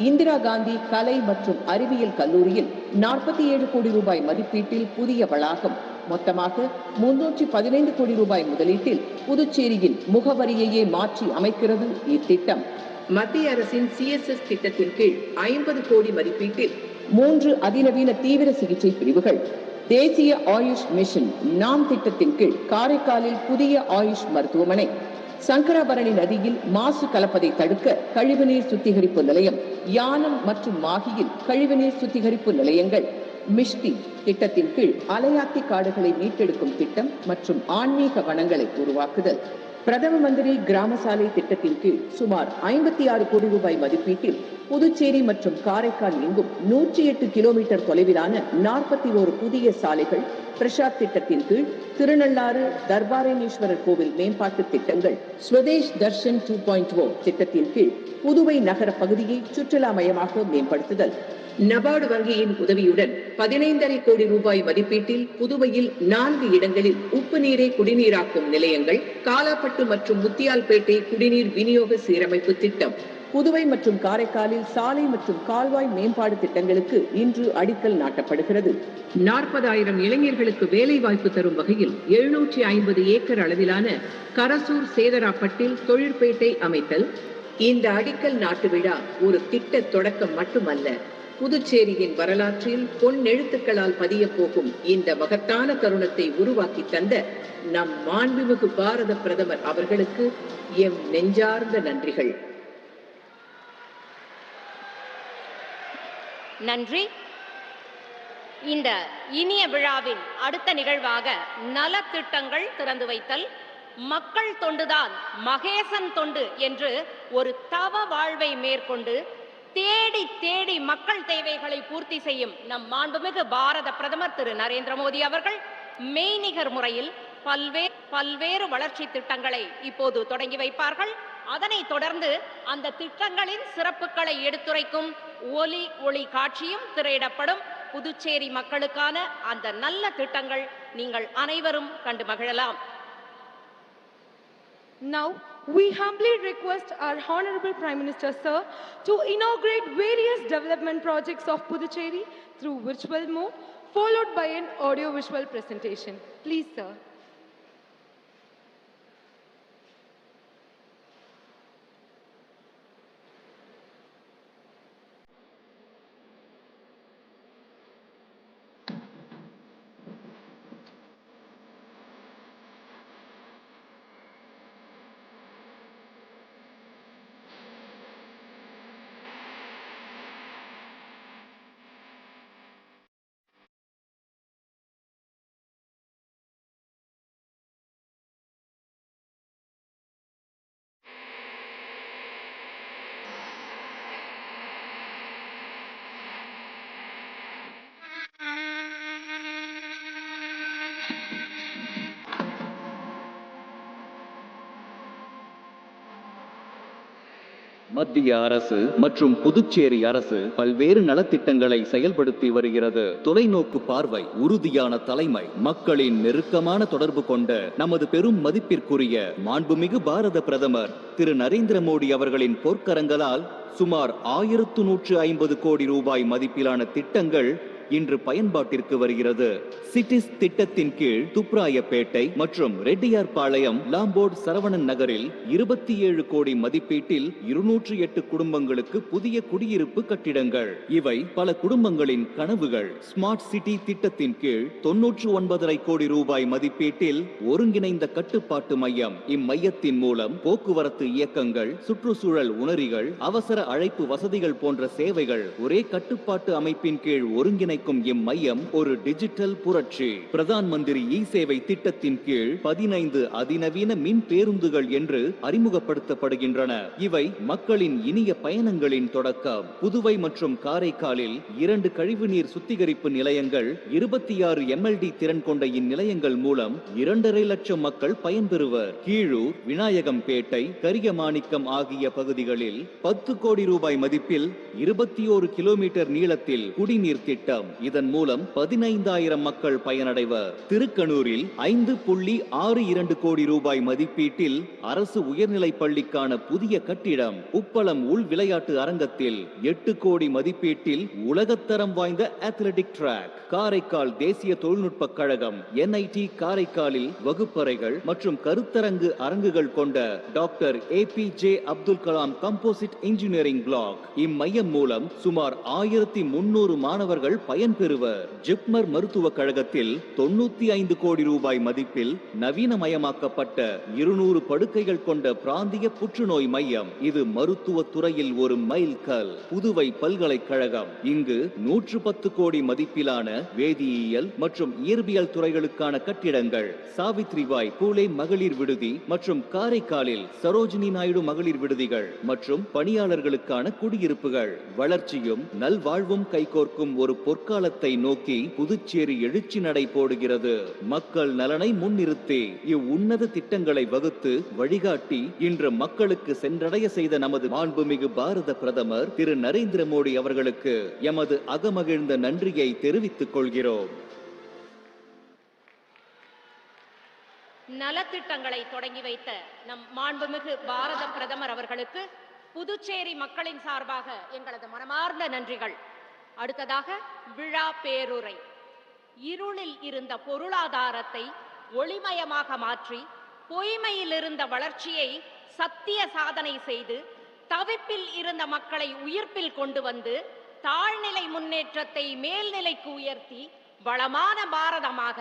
இந்திரா காந்தி கலை மற்றும் அறிவியல் கல்லூரியில் 47 கோடி ரூபாய் மதிப்பீட்டில் புதிய வளாகம், மொத்தமாக 315 கோடி ரூபாய் முதலீட்டில் புதுச்சேரியின் முகவரியையே மாற்றி அமைக்கிறது இத்திட்டம். மத்திய அரசின் CSS திட்டத்தின் கீழ் 50 கோடி மதிப்பீட்டில் 3 அதிநவீன தீவிர சிகிச்சை பிரிவுகள், தேசிய ஆயுஷ் மிஷன் நாம் திட்டத்தின் கீழ் காரைக்காலில் புதிய ஆயுஷ் மருத்துவமனை, சங்கராபரணி நதியில் மாசு கலப்பதை தடுக்க கழிவுநீர் சுத்திகரிப்பு நிலையம், யானம் மற்றும் மாகியில் கழிவுநீர் சுத்திகரிப்பு நிலையங்கள், மிஷ்டி திட்டத்தின் கீழ் அலையாத்தி காடுகளை மீட்டெடுக்கும் திட்டம் மற்றும் ஆன்மீக வனங்களை உருவாக்குதல், பிரதம மந்திரி கிராம சாலை திட்டத்தின் கீழ் சுமார் 56 கோடி ரூபாய் மதிப்பீட்டில் புதுச்சேரி மற்றும் காரைக்கால் எங்கும் 108 கிலோமீட்டர் தொலைவிலான 41 புதிய சாலைகள், பிரசாத் திட்டத்தின் கீழ் திருநள்ளாறு தர்பாரேஸ்வரர் கோவில் மேம்பாட்டு திட்டங்கள், ஸ்வதேஷ் தர்ஷன் 2.0 திட்டத்தின் கீழ் புதுவை நகர பகுதியை சுற்றுலா மயமாக மேம்படுத்துதல், நபார்டு வங்கியின் உதவியுடன் 15.5 கோடி ரூபாய் மதிப்பீட்டில் புதுவையில் 4 இடங்களில் உப்பு நீரை குடிநீராக்கும் நிலையங்கள், காலாப்பட்டு மற்றும் முத்தியால்பேட்டை குடிநீர் விநியோக சீரமைப்பு திட்டம், புதுவை மற்றும் காரைக்காலில் சாலை மற்றும் கால்வாய் மேம்பாடு திட்டங்களுக்கு இன்று அடிக்கல் நாட்டப்படுகிறது. 40,000 இளைஞர்களுக்கு வேலை வாய்ப்பு தரும் வகையில் 750 ஏக்கர் அளவிலான கரசூர் சேதராப்பட்டில் தொழிற்பேட்டை அமைத்தல். இந்த அடிக்கல் நாட்டு விழா ஒரு திட்ட தொடக்கம் மட்டுமல்ல, புதுச்சேரியின் வரலாற்றில் பொன்னெழுத்துக்களால் பதிய போகும் இந்த மகத்தான தருணத்தை உருவாக்கி தந்த நம் மாண்புமிகு பாரத பிரதமர் அவர்களுக்கு எம் நெஞ்சார்ந்த நன்றிகள். நன்றி. இந்த இனிய விழாவின் அடுத்த நிகழ்வாக நலத்திட்டங்கள் திறந்து வைத்தல். மக்கள் தொண்டுதான் மகேசன் தொண்டு என்று ஒரு தவ வாழ்வை மேற்கொண்டு தேடி தேடி மக்கள் தேவைகளை பூர்த்தி செய்யும் நம் மாண்புமிகு பாரத பிரதமர் திரு நரேந்திர மோடி அவர்கள் மெய்நிகர் முறையில் பல்வேறு வளர்ச்சி திட்டங்களை இப்போது தொடங்கி வைப்பார்கள். அதனைத் தொடர்ந்து அந்த திட்டங்களின் சிறப்புகளை எடுத்துரைக்கும் ஒளி காட்சியும் திரையிடப்படும். புதுச்சேரி மக்களுக்கான அந்த நல்ல திட்டங்கள் நீங்கள் அனைவரும் கண்டு மகிழலாம். Now, we humbly request our Honorable Prime Minister, Sir, to inaugurate various development projects of Puducherry through virtual mode, followed by an audio-visual presentation. Please, sir. மத்திய அரசு மற்றும் புதுச்சேரி அரசு பல்வேறு நலத்திட்டங்களை செயல்படுத்தி வருகிறது. தொலைநோக்கு பார்வை, உறுதியான தலைமை, மக்களின் நெருக்கமான தொடர்பு கொண்ட நமது பெரும் மதிப்பிற்குரிய மாண்புமிகு பாரத பிரதமர் திரு நரேந்திர மோடி அவர்களின் பொற்கரங்களால் சுமார் 1150 கோடி ரூபாய் மதிப்பிலான திட்டங்கள் இன்று பயன்பாட்டிற்கு வருகிறது. சிட்டிஸ் திட்டத்தின் கீழ் துப்ராயப்பேட்டை மற்றும் ரெட்டியார்பாளையம் லாம்போர்ட் சரவணன் நகரில் 27 கோடி மதிப்பீட்டில் 208 குடும்பங்களுக்கு புதிய குடியிருப்பு கட்டிடங்கள். இவை பல குடும்பங்களின் கனவுகள். ஸ்மார்ட் சிட்டி திட்டத்தின் கீழ் 99.5 கோடி ரூபாய் மதிப்பீட்டில் ஒருங்கிணைந்த கட்டுப்பாட்டு மையம். இம்மையத்தின் மூலம் போக்குவரத்து இயக்கங்கள், சுற்றுச்சூழல் உணரிகள், அவசர அழைப்பு வசதிகள் போன்ற சேவைகள் ஒரே கட்டுப்பாட்டு அமைப்பின் கீழ் ஒருங்கிணை இம்மையம் ஒரு டிஜிட்டல் புரட்சி. பிரதான் மந்திரி இ சேவை திட்டத்தின் கீழ் 15 அதிநவீன மின் பேருந்துகள் என்று அறிமுகப்படுத்தப்படுகின்றன. இவை மக்களின் இனிய பயணங்களின் தொடக்கம். புதுவை மற்றும் காரைக்காலில் 2 கழிவுநீர் சுத்திகரிப்பு நிலையங்கள், 26 MLD திறன் கொண்ட இந்நிலையங்கள் மூலம் 2.5 லட்சம் மக்கள் பயன்பெறுவர். கீழூர், விநாயகம்பேட்டை, கரியமாணிக்கம் ஆகிய பகுதிகளில் 10 கோடி ரூபாய் மதிப்பில் 21 கிலோமீட்டர் நீளத்தில் குடிநீர் திட்டம். இதன் மூலம் 15,000 மக்கள் பயனடைவர். திருக்கனூரில் 5.62 கோடி ரூபாய் மதிப்பீட்டில் அரசு உயர்நிலைப் பள்ளிக்கான புதிய கட்டிடம். உப்பளம் உள் விளையாட்டு அரங்கத்தில் 8 கோடி மதிப்பீட்டில் உலகத்தரம் வாய்ந்த அத்லெட்டிக் டிராக். காரைக்கால் தேசிய தொழில்நுட்ப கழகம் NIT காரைக்காலில் வகுப்பறைகள் மற்றும் கருத்தரங்கு அரங்குகள் கொண்ட doctor APJ Abdul Kalam composite engineering block. இம்மையம் மூலம் சுமார் 1300 மாணவர்கள் பயன்பெறுவர். ஜிப்மர் மருத்துவக் கழகத்தில் 95 கோடி ரூபாய் மதிப்பில் நவீனமயமாக்கப்பட்ட 200 படுக்கைகள் கொண்ட பிராந்திய புற்றுநோய் மையம். இது மருத்துவ துறையில் ஒரு மைல்கல். புதுவை பல்கலைக்கழகம். இங்கு 110 கோடி மதிப்பிலான வேதியியல் மற்றும் இயற்பியல் துறைகளுக்கான கட்டிடங்கள். சாவித்ரிபாய் பூலே மகளிர் விடுதி மற்றும் காரைக்காலில் சரோஜினி நாயுடு மகளிர் விடுதிகள் மற்றும் பணியாளர்களுக்கான குடியிருப்புகள். வளர்ச்சியும் நல்வாழ்வும் கைகோர்க்கும் ஒரு பொற்காலத்தை நோக்கி புதுச்சேரி எழுச்சி நடை போடுகிறது. மக்கள் நலனை முன்னிறுத்தி இவ்வுன்னத திட்டங்களை வகுத்து வழிகாட்டி இன்று மக்களுக்கு சென்றடைய செய்த நமது மாண்புமிகு பாரத பிரதமர் திரு நரேந்திர மோடி அவர்களுக்கு எமது அகமகிழ்ந்த நன்றியை தெரிவித்துக் கொள்கிறோம். நலத்திட்டங்களை தொடங்கி வைத்த நம் மாண்புமிகு பாரத பிரதமர் அவர்களுக்கு புதுச்சேரி மக்களின் சார்பாக எங்களது மனமார்ந்த நன்றிகள். அடுத்ததாக விழா பேருரை. இருளில் இருந்த பொருளாதாரத்தை ஒளிமயமாக மாற்றி, பொய்மையில் இருந்த வளர்ச்சியை சத்திய சாதனை செய்து, தவிப்பில் இருந்த மக்களை உயிர்ப்பில் கொண்டு வந்து, தாழ்நிலை முன்னேற்றத்தை மேல்நிலைக்கு உயர்த்தி, வளமான பாரதமாக,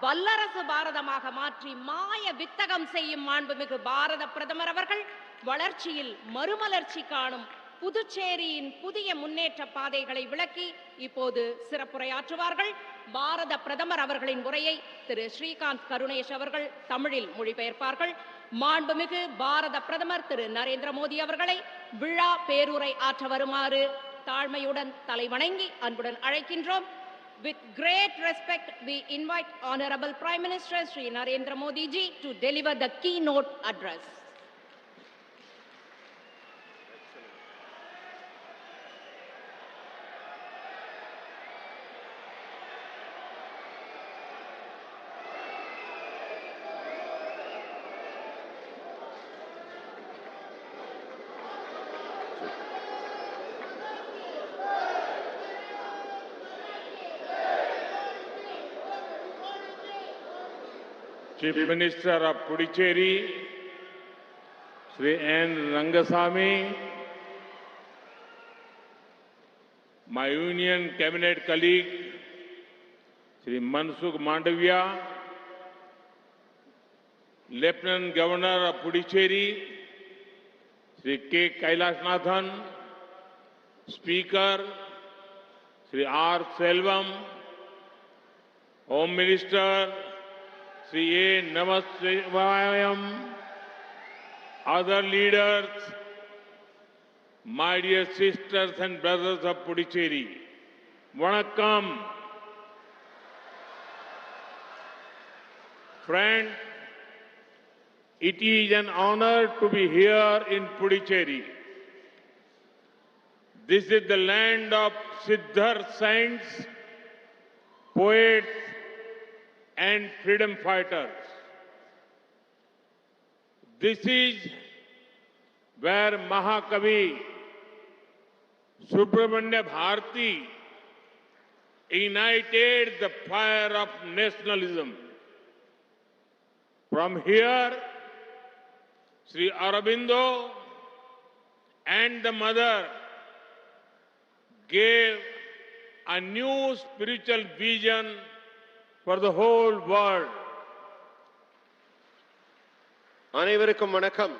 வல்லரசு பாரதமாக மாற்றி மாய வித்தகம் செய்யும் மாண்புமிகு பாரத பிரதமர் அவர்கள் வளர்ச்சியில் மறுமலர்ச்சி காணும் புதுச்சேரியின் புதிய முன்னேற்ற பாதைகளை விளக்கி இப்போது சிறப்புரையாற்றுவார்கள். பாரத பிரதமர் அவர்களின் உரையை திரு ஸ்ரீகாந்த் கருணேஷ் அவர்கள் தமிழில் மொழிபெயர்ப்பார்கள். மாண்புமிகு பாரத பிரதமர் திரு நரேந்திர மோடி அவர்களை விழா பேருரை ஆற்ற வருமாறு தாழ்மையுடன் தலைவணங்கி அன்புடன் அழைக்கின்றோம். With great respect, we invite Honorable Prime Minister Shri Narendra Modi ji to deliver the keynote address. Chief Minister of Puducherry, Sri N. Rangasamy, my Union Cabinet colleague, Sri Mansukh Mandavia, Lieutenant Governor of Puducherry, Sri K. Kailasnathan, Speaker, Sri R. Selvam, Home Minister, Sri A. Namasivayam, other leaders, my dear sisters and brothers of Puducherry, Vanakkam. Friend, it is an honor to be here in Puducherry. This is the land of Siddhar saints, poets, and freedom fighters. This is where Mahakavi Subramanya Bharati ignited the fire of nationalism. From here, Sri Aurobindo and the mother gave a new spiritual vision for the whole world. அனைவருக்கும் வணக்கம்.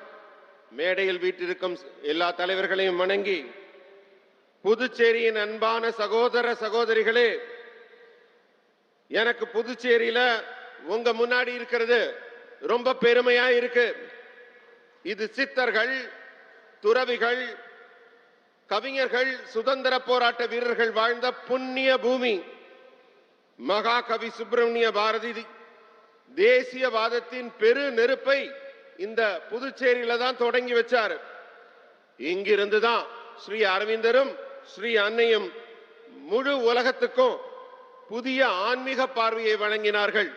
மேடையில் வீற்றிருக்கும் எல்லா தலைவர்களையும் வணங்கி, புதுச்சேரியின் அன்பான சகோதர சகோதரிகளே, எனக்கு புதுச்சேரியில உங்க முன்னாடி இருக்கிறது ரொம்ப பெருமையா இருக்கு. இது சித்தர்கள், துறவிகள், கவிஞர்கள், சுதந்திர போராட்ட வீரர்கள் வாழ்ந்த புண்ணிய பூமி. மகாகவி சுப்பிரமணிய பாரதி தேசியவாதத்தின் பெரு நெருப்பை இந்த புதுச்சேரியில தான் தொடங்கி வச்சார். இங்கிருந்து தான் ஸ்ரீ அரவிந்தரும் ஸ்ரீ அன்னையும் முழு உலகத்துக்கும் புதிய ஆன்மீக பார்வையை வழங்கினார்கள்.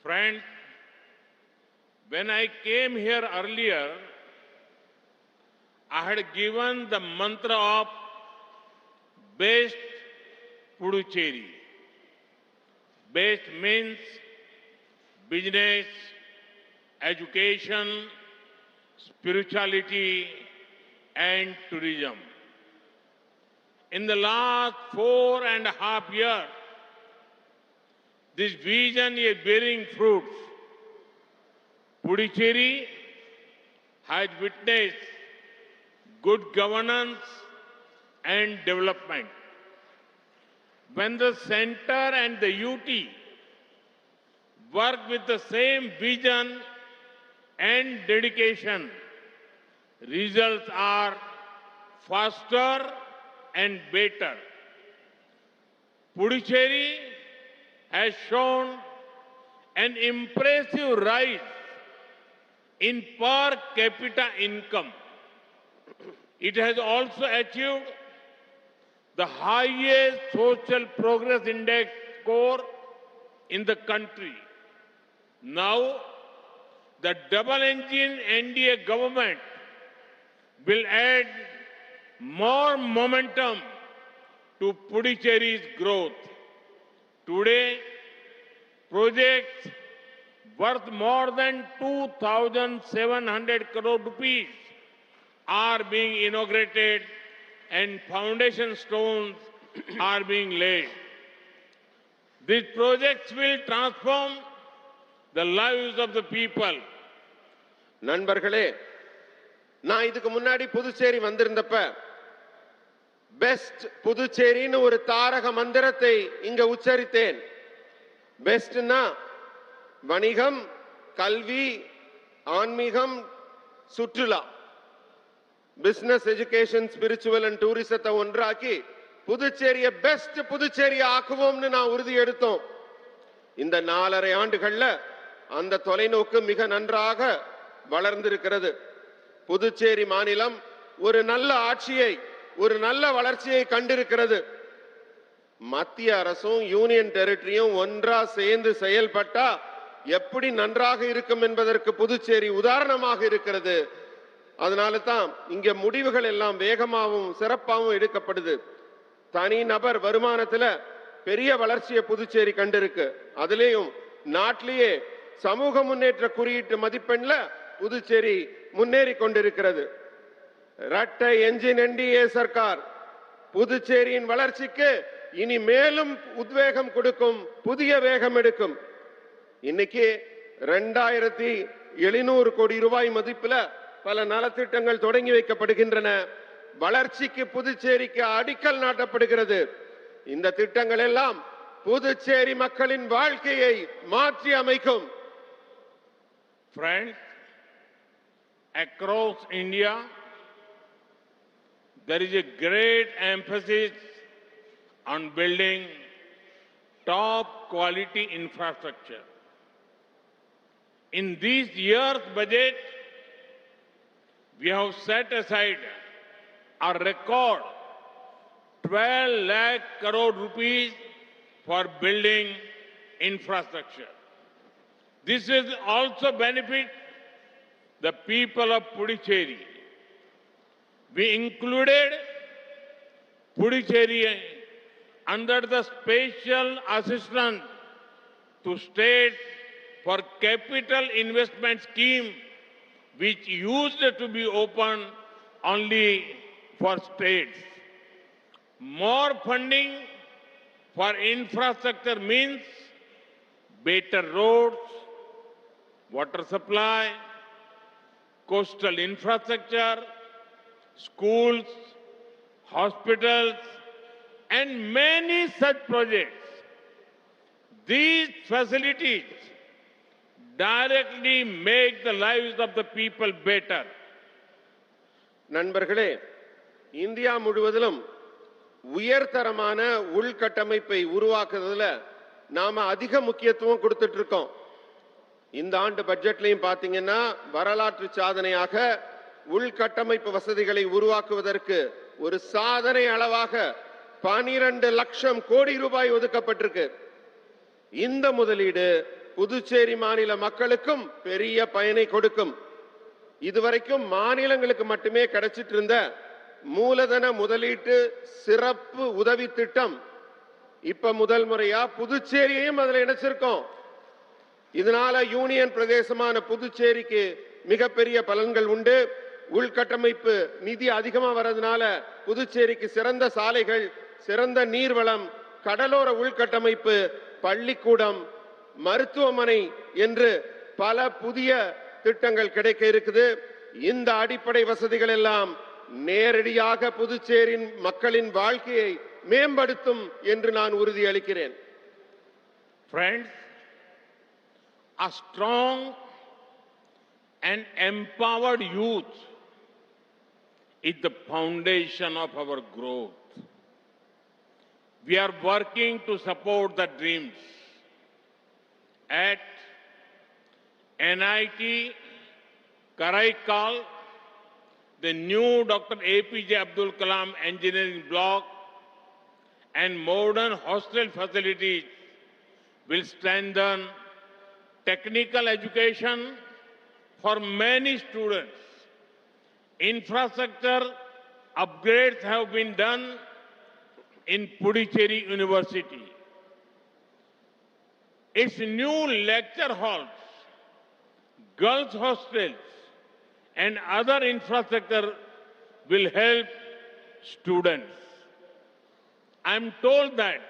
Friends, when I came here earlier, I had given the mantra of best Puducherry. Best means business, education, spirituality, and tourism. In the last 4.5 years, this vision is bearing fruits. Puducherry has witnessed good governance and development. When the center and the UT work with the same vision and dedication, results are faster and better. Puducherry has shown an impressive rise in per capita income. It has also achieved the highest social progress index score in the country. Now, the double engine NDA government will add more momentum to Puducherry's growth. Today, projects worth more than 2,700 crore rupees are being inaugurated and foundation stones are being laid. These projects will transform the lives of the people. நண்பர்களே, நான் இதுக்கு முன்னாடி Puducherry வந்திருந்தப்ப best புதுச்சேரின்னு ஒரு தாரக மந்திரத்தை இங்க உச்சரித்தேன். பெஸ்ட்னா வணிகம், கல்வி, ஆன்மீகம், சுற்றுலா, பிசினஸ், எஜுகேஷன், ஸ்பிரிச்சுவல் அண்ட் டூரிசத்தை ஒன்றாக்கி புதுச்சேரியை பெஸ்ட் புதுச்சேரியை ஆக்குவோம்னு நான் உறுதி எடுத்தோம். இந்த 4.5 ஆண்டுகள்ல அந்த தொலைநோக்கு மிக நன்றாக வளர்ந்திருக்கிறது. புதுச்சேரி மாநிலம் ஒரு நல்ல ஆட்சியை, ஒரு நல்ல வளர்ச்சியை கண்டிருக்கிறது. மத்திய அரசும் யூனியன் டெரிட்டரியும் ஒன்றா சேர்ந்து செயல்பட்டா எப்படி நன்றாக இருக்கும் என்பதற்கு புதுச்சேரி உதாரணமாக இருக்கிறது. அதனால தான் இங்க முடிவுகள் எல்லாம் வேகமாகவும் சிறப்பாகவும் எடுக்கப்படுது. தனிநபர் வருமானத்துல பெரிய வளர்ச்சியை புதுச்சேரி கண்டிருக்கு. அதுலயும் நாட்டிலேயே சமூக முன்னேற்ற குறியீட்டு மதிப்பெண்ல புதுச்சேரி முன்னேறி கொண்டிருக்கிறது. இரட்டை என்ஜின் என்டிஏ சர்க்கார் புதுச்சேரியின் வளர்ச்சிக்கு இனி மேலும் உத்வேகம் கொடுக்கும், புதிய வேகம் எடுக்கும். இன்னைக்கு 2700 கோடி ரூபாய் மதிப்புல பல நலத்திட்டங்கள் தொடங்கி வைக்கப்படுகின்றன. வளர்ச்சிக்கு புதுச்சேரிக்கு அடிக்கல் நாட்டப்படுகிறது. இந்த திட்டங்கள் எல்லாம் புதுச்சேரி மக்களின் வாழ்க்கையை மாற்றி அமைக்கும். Friends, across India, there is a great emphasis on building top quality infrastructure. In this year's budget, we have set aside a record 12 lakh crore rupees for building infrastructure. This will also benefit the people of Puducherry. We included Puducherry under the special assistance to state for capital investment scheme, which used to be open only for states. More funding for infrastructure means better roads, water supply, coastal infrastructure, schools, hospitals, and many such projects. These facilities directly make the lives of the people better. நண்பர்களே, India முழுவதிலும் உயர்தரமான உள்கட்டமைப்பை உருவாக்குறதுல நாம அதிக முக்கியத்துவம் கொடுத்துட்டு இருக்கோம். இந்த ஆண்டு பட்ஜெட்லையும் பாத்தீங்கன்னா வரலாற்று சாதனையாக உள்கட்டமைப்பு வசதிகளை உருவாக்குவதற்கு ஒரு சாதனை அளவாக 12 லட்சம் கோடி ரூபாய் ஒதுக்கப்பட்டிருக்கு. இந்த முதலீடு புதுச்சேரி மாநில மக்களுக்கும் பெரிய பயனை கொடுக்கும். இதுவரைக்கும் மாநிலங்களுக்கு மட்டுமே கிடைச்சிட்டு இருந்த மூலதன முதலீட்டு சிறப்பு உதவி திட்டம் இப்ப முதல் முறையா புதுச்சேரியையும் அதுல இணைச்சிருக்கோம். இதனால யூனியன் பிரதேசமான புதுச்சேரிக்கு மிகப்பெரிய பலன்கள் உண்டு. உள்கட்டமைப்பு நிதி அதிகமா வர்றதுனால புதுச்சேரிக்கு சிறந்த சாலைகள், சிறந்த நீர்வளம், கடலோர உள்கட்டமைப்பு, பள்ளிக்கூடம், மருத்துவமனை என்று பல புதிய திட்டங்கள் கிடைக்க இருக்குது. இந்த அடிப்படை வசதிகள் எல்லாம் நேரடியாக புதுச்சேரியின் மக்களின் வாழ்க்கையை மேம்படுத்தும் என்று நான் உறுதியளிக்கிறேன். Friends, a strong and empowered youth is the foundation of our growth. We are working to support the dreams. At NIT Karaikal, the new Dr. APJ Abdul Kalam Engineering Block and modern hostel facilities will strengthen technical education for many students infrastructure upgrades have been done in Puducherry University. Its new lecture halls, girls' hostels, and other infrastructure will help students. I am told that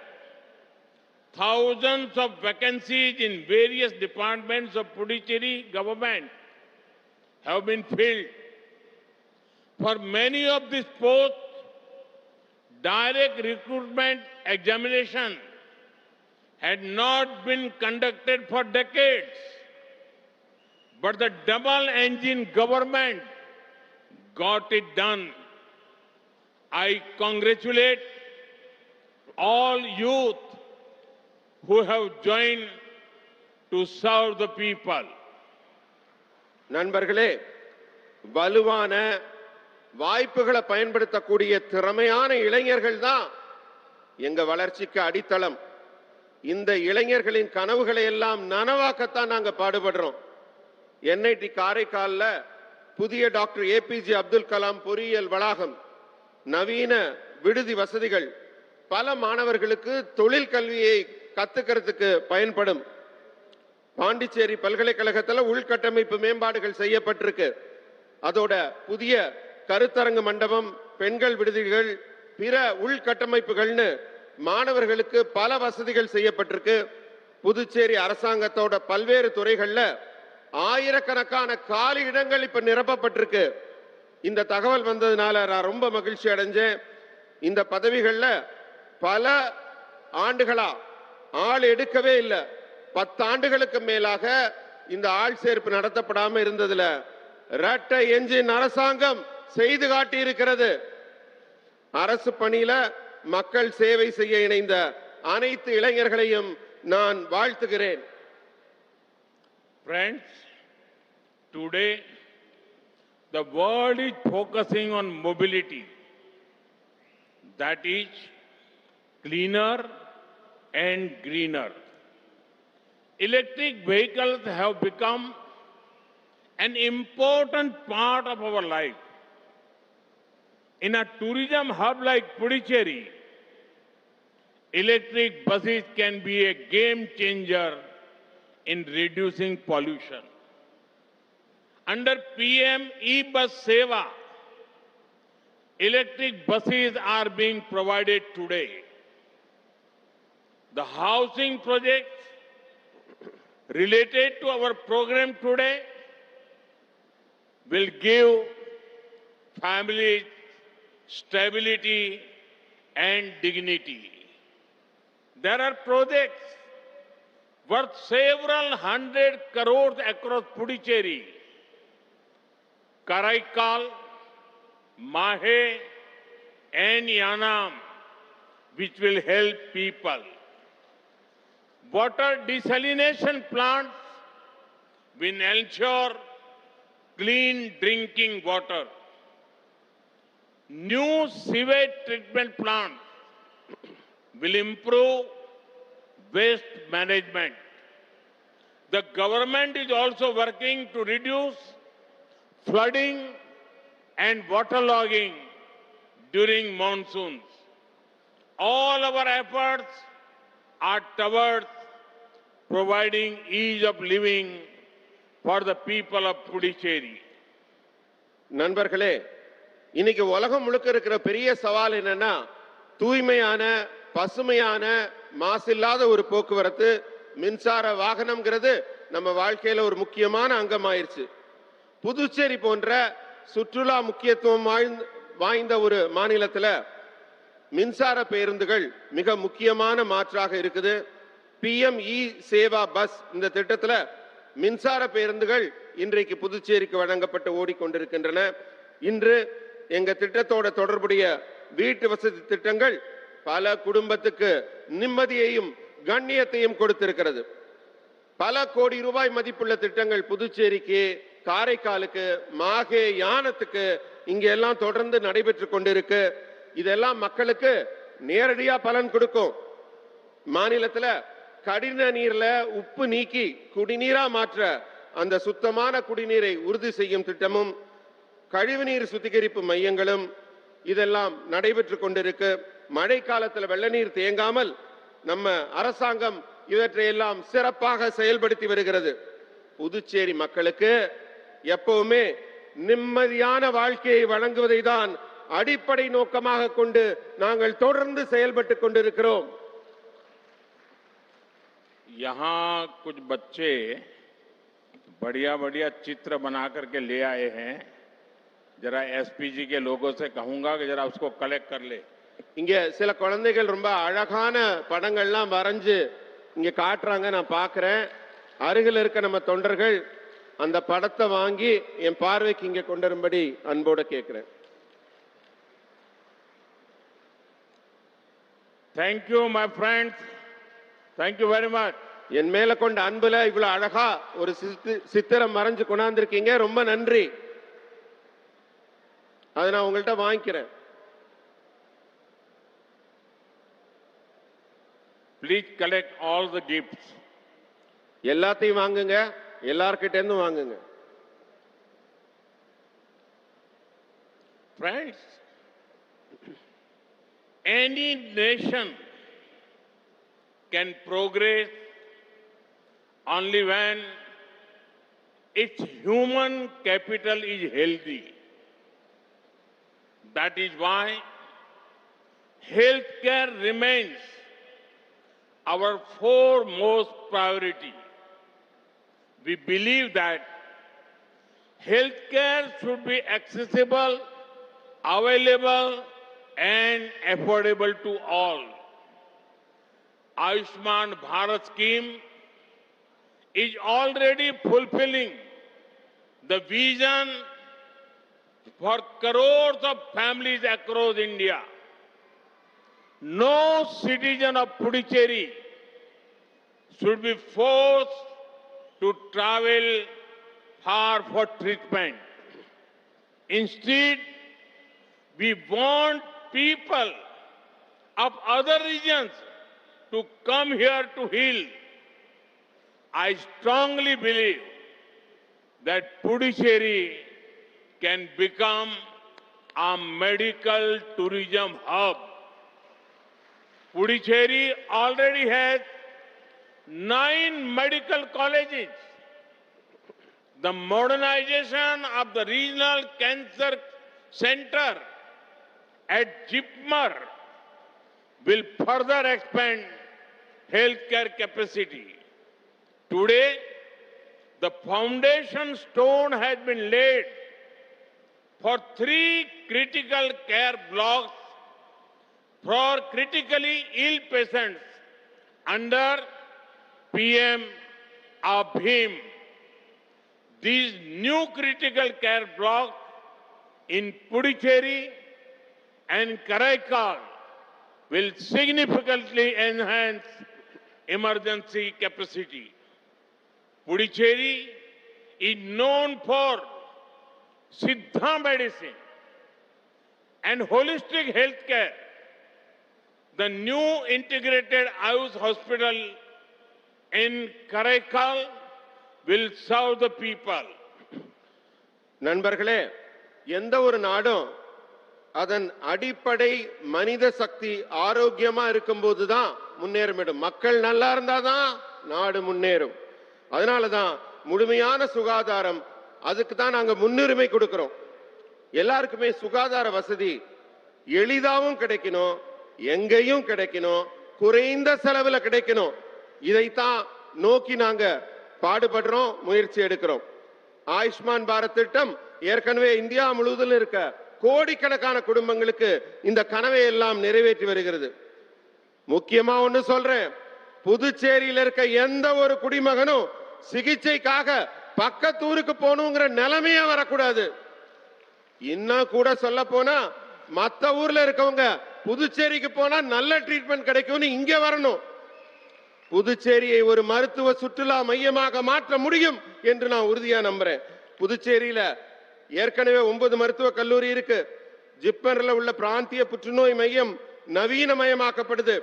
thousands of vacancies in various departments of Puducherry government have been filled. For many of these posts, direct recruitment examination had not been conducted for decades. But the double-engine government got it done. I congratulate all youth who have joined to serve the people. நண்பர்களே, வலுவான வாய்ப்புகளை பயன்படுத்தக்கூடிய திறமையான இளைஞர்கள் தான் எங்க வளர்ச்சிக்கு அடித்தளம். இந்த இளைஞர்களின் கனவுகளை எல்லாம் நனவாக்கத்தான் நாங்க பாடுபடுறோம். NIT காரைக்கால்ல புதிய டாக்டர் ஏபிஜே அப்துல் கலாம் பொறியியல் வளாகம், நவீன விடுதி வசதிகள், பல மாணவர்களுக்கு தொழில் கல்வியை கத்துக்கிறதுக்கு பயன்படும். பாண்டிச்சேரி பல்கலைக்கழகத்தில் உள்கட்டமைப்பு மேம்பாடுகள் செய்யப்பட்டிருக்கு. அதோட புதிய கருத்தரங்கு மண்டபம், பெண்கள் விடுதிகள், பிற உள்கட்டமைப்புகள்னு மாணவர்களுக்கு பல வசதிகள் செய்யப்பட்டிருக்கு. புதுச்சேரி அரசாங்கத்தோட பல்வேறு துறைகள்ல ஆயிரக்கணக்கான காலி இடங்கள் இப்ப நிரப்பப்பட்டிருக்கு. இந்த தகவல் வந்ததுனால நான் ரொம்ப மகிழ்ச்சி அடைஞ்சேன். இந்த பதவிகள்ல பல ஆண்டுகளா ஆள் எடுக்கவே இல்லை. 10 ஆண்டுகளுக்கு மேலாக இந்த ஆள் சேர்ப்பு நடத்தப்படாம இருந்ததுல இரட்டை என்ஜின் அரசாங்கம் செய்து காட்டி இருக்கிறது. அரசு பணியில மக்கள் சேவை செய்ய இணைந்த அனைத்து இளைஞர்களையும் நான் வாழ்த்துகிறேன். Friends, today the world is focusing on mobility, that is cleaner and greener. Electric vehicles have become an important part of our life. In a tourism hub like Puducherry, electric buses can be a game changer in reducing pollution. Under PM E-Bus Seva, electric buses are being provided today. The housing projects related to our program today will give families stability and dignity. There are projects worth several 100 crores across Puducherry, Karaikal, Mahe and Yanam, which will help people. Water desalination plants will ensure clean drinking water. New sewage treatment plants will improve waste management. The government is also working to reduce flooding and waterlogging during monsoons. All our efforts are towards providing ease of living for the people of Puducherry. நண்பர்களே, இன்னைக்கு உலகம் முழுக்க இருக்கிற பெரிய சவால் என்னன்னா தூய்மையான, பசுமையான, மாசில்லாத ஒரு போக்குவரத்து, மின்சார வாகனம்ங்கிறது நம்ம வாழ்க்கையில ஒரு முக்கியமான அங்கமாயிருச்சு. புதுச்சேரி போன்ற சுற்றுலா முக்கியத்துவம் வாய்ந்த ஒரு மாநிலத்துல மின்சார பேருந்துகள் மிக முக்கியமான மாற்றாக இருக்குது. PM E-சேவா பஸ் இந்த திட்டத்துல மின்சார பேருந்துகள் இன்றைக்கு புதுச்சேரிக்கு வழங்கப்பட்டு ஓடிக்கொண்டிருக்கின்றன. இன்று எங்க திட்டத்தோட தொடர்புடைய வீட்டு வசதி திட்டங்கள் பல குடும்பத்துக்கு நிம்மதியையும் கண்ணியத்தையும் கொடுத்திருக்கிறது. பல கோடி ரூபாய் மதிப்புள்ள திட்டங்கள் புதுச்சேரிக்கு, காரைக்காலுக்கு, மாஹே, யானத்துக்கு இங்க எல்லாம் தொடர்ந்து நடைபெற்று கொண்டிருக்கு. இதெல்லாம் மக்களுக்கு நேரடியா பலன் கொடுக்கும். மாநிலத்துல கடின நீர்ல உப்பு நீக்கி குடிநீரா மாற்ற அந்த சுத்தமான குடிநீரை உறுதி செய்யும் திட்டமும், கழிவுநீர் சுத்திகரிப்பு மையங்களும் இதெல்லாம் நடைபெற்று கொண்டிருக்கு. மழை காலத்தில் வெள்ள நீர் தேங்காமல் நம்ம அரசாங்கம் இவற்றையெல்லாம் சிறப்பாக செயல்படுத்தி வருகிறது. புதுச்சேரி மக்களுக்கு எப்பவுமே நிம்மதியான வாழ்க்கையை வழங்குவதை தான் அடிப்படை நோக்கமாக கொண்டு நாங்கள் தொடர்ந்து செயல்பட்டு கொண்டிருக்கிறோம். यहाँ कुछ बच्चे बढ़िया बढ़िया चित्र बना करके ले आए हैं. जरा एसपीजी के लोगों से कहूंगा कि जरा उसको कलेक्ट कर ले. இங்க சில குழந்தைகள் ரொம்ப அழகான படங்கள்லாம் வரைஞ்சு இங்க காட்டுறாங்க, நான் பார்க்கிறேன். அருகில் இருக்க நம்ம தொண்டர்கள் அந்த படத்தை வாங்கி என் பார்வைக்கு இங்க கொண்டு வரும்படி அன்போடு கேட்கிறேன். Thank you, my friends. Thank you very much. என் மேல கொண்ட அன்புல இவ்வளவு அழகா ஒரு சித்திரம் வரைஞ்சு கொண்டாந்துருக்கீங்க, ரொம்ப நன்றி. அதை நான் உங்கள்கிட்ட வாங்கிக்கிறேன். Please collect all the gifts. எல்லாத்தையும் வாங்குங்க, எல்லார்கிட்ட இருந்தும் வாங்குங்க. Friends, any nation can progress only when its human capital is healthy. That is why healthcare remains our foremost priority. We believe that healthcare should be accessible, available, and affordable to all. Ayushman Bharat scheme is already fulfilling the vision for crores of families across India. No citizen of Puducherry should be forced to travel far for treatment. Instead, we want people of other regions to come here to heal. I strongly believe that Puducherry can become a medical tourism hub. Puducherry already has 9 medical colleges. The modernization of the regional cancer center at Jipmer will further expand healthcare capacity. Today, the foundation stone has been laid for 3 critical care blocks for critically ill patients under PM Abhim. These new critical care blocks in Puducherry and Karaikal will significantly enhance emergency capacity. Puducherry is known for Siddha medicine and holistic healthcare. The new integrated Ayush hospital in Karaikal will serve the people. நண்பர்களே, எந்த ஒரு நாடும் அதன் அடிப்படை மனித சக்தி ஆரோக்கியமா இருக்கும்போது தான் முன்னேறும். மக்கள் நல்லா இருந்தாதான் நாடு முன்னேறும். அதனாலதான் முழுமையான சுகாதாரம், அதுக்கு தான் நாங்க முன்னுரிமை கொடுக்கிறோம். எல்லாருக்குமே சுகாதார வசதி எளிதாகவும் கிடைக்கணும், எங்கேயும் கிடைக்கணும், குறைந்த செலவுல கிடைக்கணும். இதைத்தான் நோக்கி நாங்க பாடுபடுறோம், முயற்சி எடுக்கிறோம். ஆயுஷ்மான் பாரத் திட்டம் ஏற்கனவே இந்தியா முழுவதும் இருக்க கோடிக்கணக்கான குடும்பங்களுக்கு இந்த கனவை எல்லாம் நிறைவேற்றி வருகிறது. முக்கியமா ஒண்ணு சொல்றேன், புதுச்சேரியில் இருக்க எந்த ஒரு குடிமகனும் சிகிச்சைக்காக பக்கத்தூருக்கு போகணுங்கிற நிலைமையே வரக்கூடாது. இன்னும் கூட சொல்ல போனா மத்த ஊர்ல இருக்கவங்க புதுச்சேரிக்கு போனா நல்ல ட்ரீட்மெண்ட் கிடைக்கும்னு இங்க வரணும். புதுச்சேரியை ஒரு மருத்துவ சுற்றுலா மையமாக மாற்ற முடியும் என்று நான் உறுதியா நம்புறேன். புதுச்சேரியில ஏற்கனவே 9 மருத்துவ கல்லூரி இருக்கு. ஜிப்மர்ல உள்ள பிராந்திய புற்றுநோய் மையம் நவீனமயமாக்கப்படுது.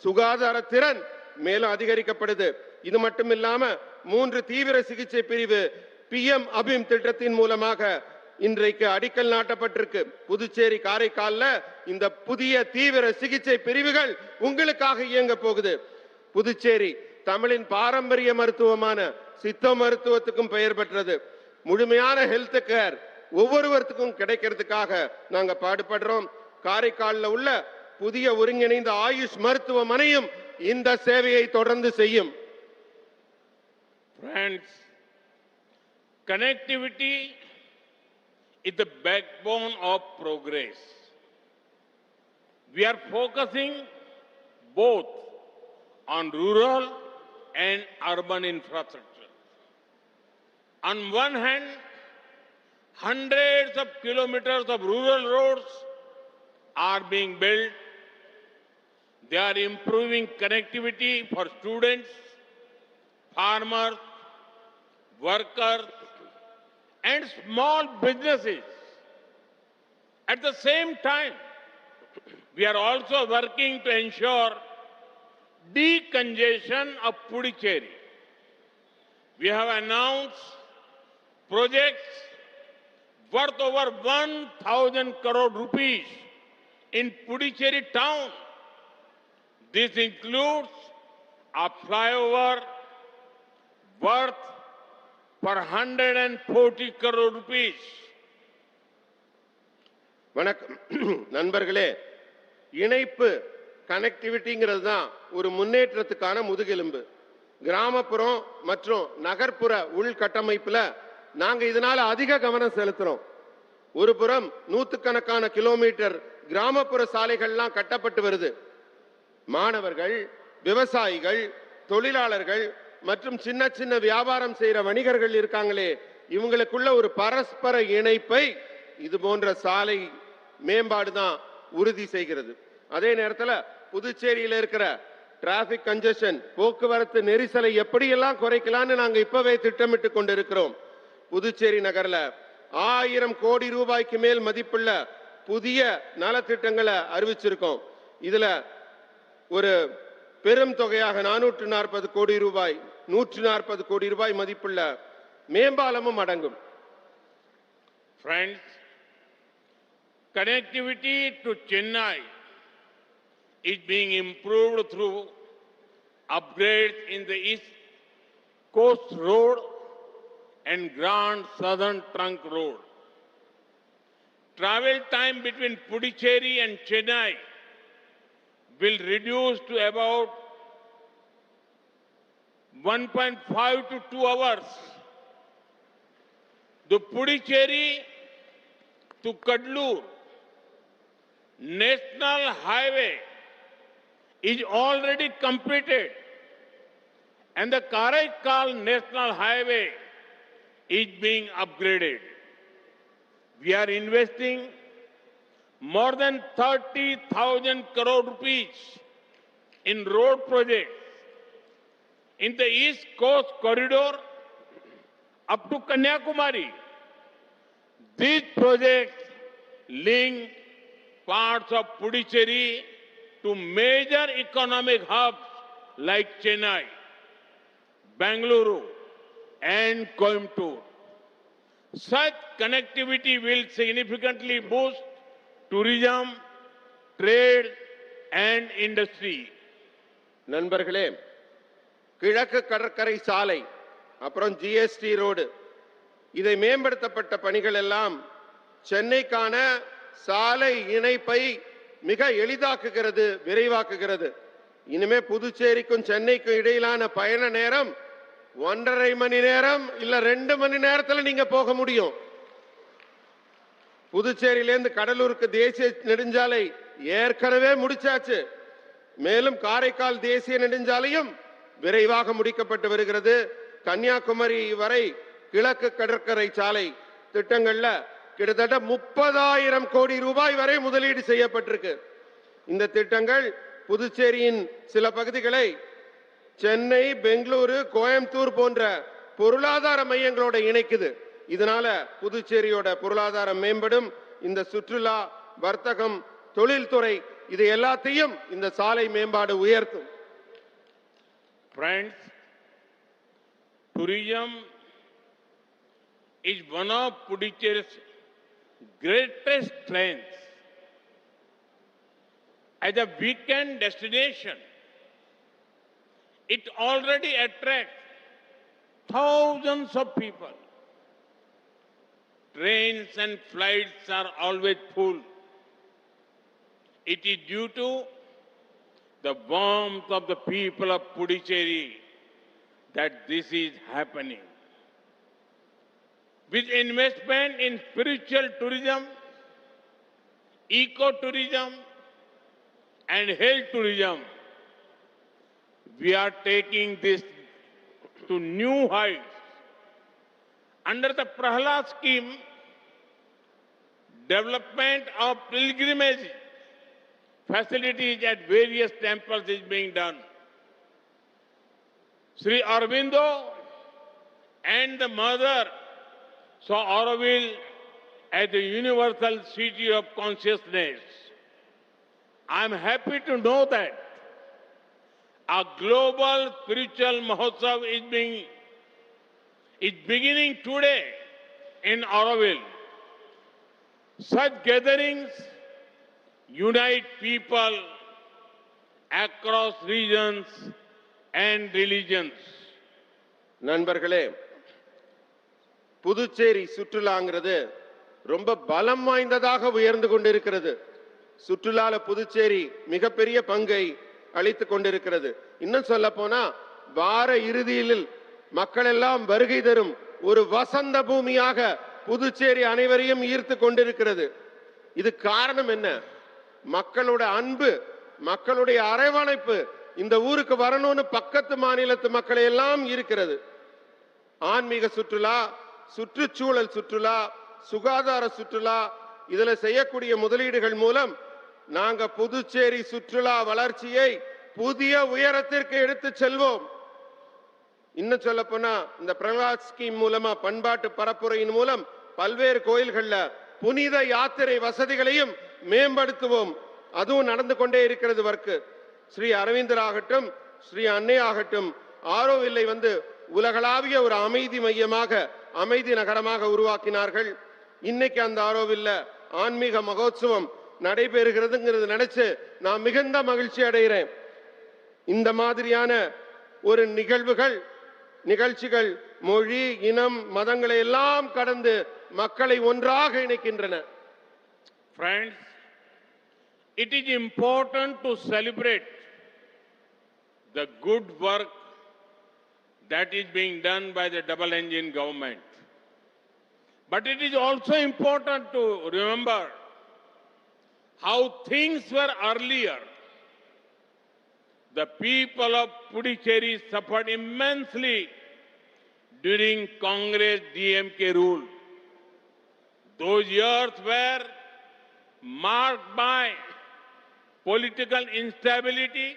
சுகாதார திறன் மேலும் அதிகரிக்கப்படுது. இது மட்டும் இல்லாம 3 தீவிர சிகிச்சை பிரிவு PM அபிம் திட்டத்தின் மூலமாக இன்றைக்கு அடிக்கல் நாட்டப்பட்டிருக்கு. புதுச்சேரி காரைக்கால்ல இந்த புதிய தீவிர சிகிச்சை பிரிவுகள் உங்களுக்காக இயங்க போகுது. புதுச்சேரி தமிழின் பாரம்பரிய மருத்துவமான சித்த மருத்துவத்துக்கும் பெயர் பெற்றது. முழுமையான ஹெல்த் கேர் ஒவ்வொருவருக்கும் கிடைக்கிறதுக்காக நாங்க பாடுபடுறோம். காரைக்காலில் உள்ள புதிய ஒருங்கிணைந்த ஆயுஷ் மருத்துவமனையும் இந்த சேவையை தொடர்ந்து செய்யும். Friends, connectivity is the backbone of progress. We are focusing both on rural and urban infrastructure. On one hand, hundreds of kilometers of rural roads are being built. They are improving connectivity for students, farmers, workers, and small businesses. At the same time, we are also working to ensure decongestion of Puducherry. We have announced projects worth over 1,000 crore rupees in Puducherry town. This includes a flyover worth for 140 crore rupees. வணக்கம் நண்பர்களே, இணைப்பு கனெக்டிவிட்டிங்கிறது தான் ஒரு முன்னேற்றத்துக்கான முதுகெலும்பு. கிராமப்புறம் மற்றும் நகர்ப்புற உள்கட்டமைப்புல நாங்க இதனால அதிக கவனம் செலுத்துறோம். ஒரு புறம் நூற்றுக்கணக்கான கிலோமீட்டர் கிராமப்புற சாலைகள்லாம் கட்டப்பட்டு வருது. மாணவர்கள், விவசாயிகள், தொழிலாளர்கள் மற்றும் சின்ன சின்ன வியாபாரம் செய்யற வணிகர்கள் இருக்காங்களே, இவங்களுக்குள்ள ஒரு பரஸ்பர இணைப்பை இது போன்ற சாலை மேம்பாடு தான் உறுதி செய்கிறது. அதே நேரத்தில் புதுச்சேரியில் இருக்கிற டிராபிக் கன்ஜெஷன், போக்குவரத்து நெரிசலை எப்படியெல்லாம் குறைக்கலாம்னு நாங்க இப்பவே திட்டமிட்டு கொண்டிருக்கிறோம். புதுச்சேரி நகர்ல 1000 கோடி ரூபாய்க்கு மேல் மதிப்புள்ள புதிய நலத்திட்டங்களை அறிவிச்சிருக்கோம். இதுல ஒரு பெரும் தொகையாக 440 கோடி ரூபாய், 140 கோடி ரூபாய் மதிப்புள்ள மேம்பாலமும் அடங்கும். Friends, connectivity to Chennai is being improved through upgrades in the East Coast Road and Grand Southern Trunk Road. Travel time between Puducherry and Chennai will reduce to about 1.5 to 2 hours. The Puducherry to Kadlur National Highway is already completed, and the Karaikal National Highway is being upgraded. We are investing more than 30,000 crore rupees in road projects in the East Coast Corridor up to Kanyakumari. These projects link parts of Puducherry to major economic hubs like Chennai, Bengaluru, and Coimbatore. Such connectivity will significantly boost tourism, trade, and industry. நண்பர்களே, கிழக்கு கடற்கரை சாலை, அப்புறம் GST road, இதை மேம்படுத்தப்பட்ட பணிகள் எல்லாம் சென்னைக்கான சாலை இணைப்பை மிக எளிதாக்குகிறது, விரைவாக்குகிறது. இனிமே புதுச்சேரிக்கும் சென்னைக்கும் இடையிலான பயண நேரம் 1.5 மணி நேரம் இல்ல 2 மணி நேரத்துல நீங்க போக முடியும். புதுச்சேரியிலிருந்து கடலூருக்கு தேசிய நெடுஞ்சாலை ஏற்கனவே முடிச்சாச்சு. மேலும் காரைக்கால் தேசிய நெடுஞ்சாலையும் விரைவாக முடிக்கப்பட்டு வருகிறது. கன்னியாகுமரி வரை கிழக்கு கடற்கரை சாலை திட்டங்கள்ல கிட்டத்தட்ட 30,000 கோடி ரூபாய் வரை முதலீடு செய்யப்பட்டிருக்கு. இந்த திட்டங்கள் புதுச்சேரியின் சில பகுதிகளை சென்னை, பெங்களூரு, கோயம்புத்தூர் போன்ற பொருளாதார மையங்களோட இணைக்குது. இதனால புதுச்சேரியோட பொருளாதாரம் மேம்படும். இந்த சுற்றுலா, வர்த்தகம், தொழில்துறை இது எல்லாத்தையும் இந்த சாலை மேம்பாடு உயர்த்தும். Friends, tourism is one of Puducherry's greatest strength. As a weekend destination, it already attracts thousands of people. Trains and flights are always full. It is due to the warmth of the people of Puducherry that this is happening. With investment in spiritual tourism, eco-tourism, and health tourism, we are taking this to new heights. Under the Prahalad scheme, development of pilgrimage facilities at various temples is being done. Sri Aurobindo and the mother saw Auroville as the universal city of consciousness. I am happy to know that a global spiritual Mahotsav is beginning today in Auroville. Such gatherings unite people across regions and religions. நண்பர்களே, புதுச்சேரி சுற்றுலாங்கிறது ரொம்ப பலம் வாய்ந்ததாக உயர்ந்து கொண்டிருக்கிறது. சுற்றுலால புதுச்சேரி மிகப்பெரிய பங்கை அளித்துக் கொண்டிருக்கிறது. இன்னும் சொல்ல போனா வார இறுதியில் மக்கள் எல்லாம் வருகை தரும் ஒரு வசந்த பூமியாக புதுச்சேரி அனைவரையும் ஈர்த்து கொண்டிருக்கிறது. இது காரணம் என்ன? மக்களோட அன்பு, மக்களுடைய அரவணைப்பு. இந்த ஊருக்கு வரணும்னு பக்கத்து மாநிலத்து மக்களை எல்லாம் இருக்கிறது. ஆன்மீக சுற்றுலா, சுற்றுச்சூழல் சுற்றுலா, சுகாதார சுற்றுலா, இதுல செய்யக்கூடிய முதலீடுகள் மூலம் நாங்க புதுச்சேரி சுற்றுலா வளர்ச்சியை புதிய உயரத்திற்கு எடுத்து செல்வோம். இன்னும் சொல்ல போனா இந்த பிரகலாத் ஸ்கீம் மூலமா பண்பாட்டு பரப்புரையின் மூலம் பல்வேறு கோயில்கள்ல புனித யாத்திரை வசதிகளையும் மேம்படுத்துவோம். அதுவும் நடந்து கொண்டே இருக்கிறது வர்க்கு. ஸ்ரீ அரவிந்தர் ஆகட்டும், ஸ்ரீ அன்னை ஆகட்டும், ஆரோவில்லை உலகளாவிய ஒரு அமைதி மையமாக, அமைதி நகரமாக உருவாக்கினார்கள். இன்னைக்கு அந்த ஆரோவில்ல ஆன்மீக மகோத்சவம் நடைபெறுகிறதுங்கிறது நினைச்சு நான் மிகுந்த மகிழ்ச்சி அடைகிறேன். இந்த மாதிரியான ஒரு நிகழ்ச்சிகள் மொழி, இனம், மதங்களை எல்லாம் கடந்து மக்களை ஒன்றாக இணைக்கின்றன. Friends, it is important to celebrate the good work that is being done by the double engine government. But it is also important to remember how things were earlier. The people of Puducherry suffered immensely during Congress DMK rule. Those years were marked by political instability,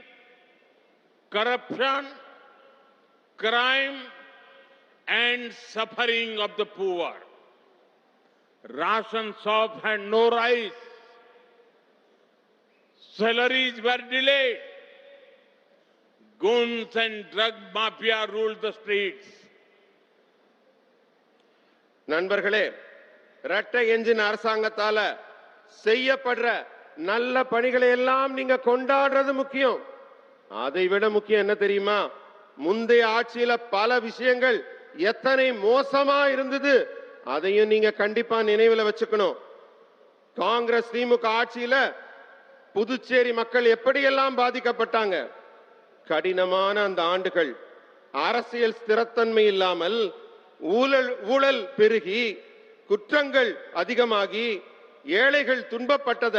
corruption, crime, and suffering of the poor. Ration shops had no rice. Salaries were delayed. Guns and drug mafia ruled the streets. நண்பர்களே, இரட்டை engine அரசாங்கத்தால செய்யப்படுற நல்ல பணிகளை எல்லாம் நீங்க கொண்டாடுறது முக்கியம். அதை விட முக்கியம் என்ன தெரியுமா? முந்தைய ஆட்சியில பல விஷயங்கள் எத்தனை மோசமா இருந்தது அதையும் நீங்க கண்டிப்பா நினைவுல வச்சுக்கணும். காங்கிரஸ் திமுக ஆட்சியில புதுச்சேரி மக்கள் எப்படியெல்லாம் பாதிக்கப்பட்டாங்க. கடினமான அந்த ஆண்டுகள் அரசியல் ஸ்திரத்தன்மை இல்லாமல் ஊழல் பெருகி குற்றங்கள் அதிகமாகி ஏழைகள் துன்பப்பட்டத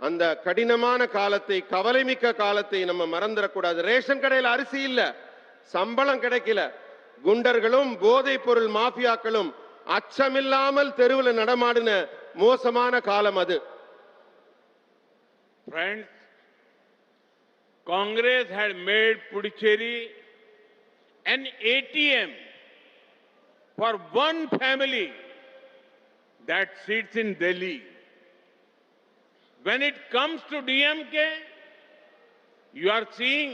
அந்த கடினமான காலத்தை, கவலைமிக்க காலத்தை நம்ம மறந்துடக்கூடாது. ரேஷன் கடையில் அரிசி இல்ல, சம்பளம் கிடைக்கல, குண்டர்களும் போதைப் பொருள் மாஃபியாக்களும் அச்சமில்லாமல் தெருவில் நடமாடின மோசமான காலம் அது. Friends, Congress had made Puducherry an ATM for one family that sits in Delhi. When it comes to DMK, you are seeing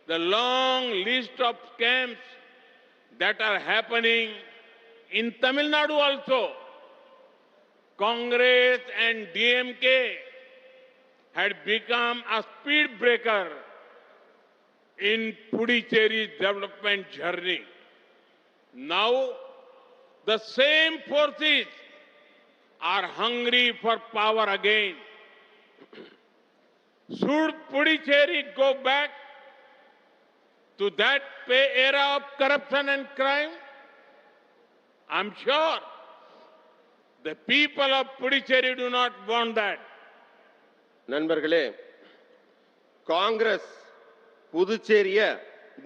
the long list of scams that are happening in Tamil Nadu also. Congress and DMK had become a speed breaker in Puducherry's development journey. Now, the same forces are hungry for power again. Should Puducherry go back to that era of corruption and crime? I'm sure the people of Puducherry do not want that. நண்பர்களே, காங்கிரஸ் புதுச்சேரிய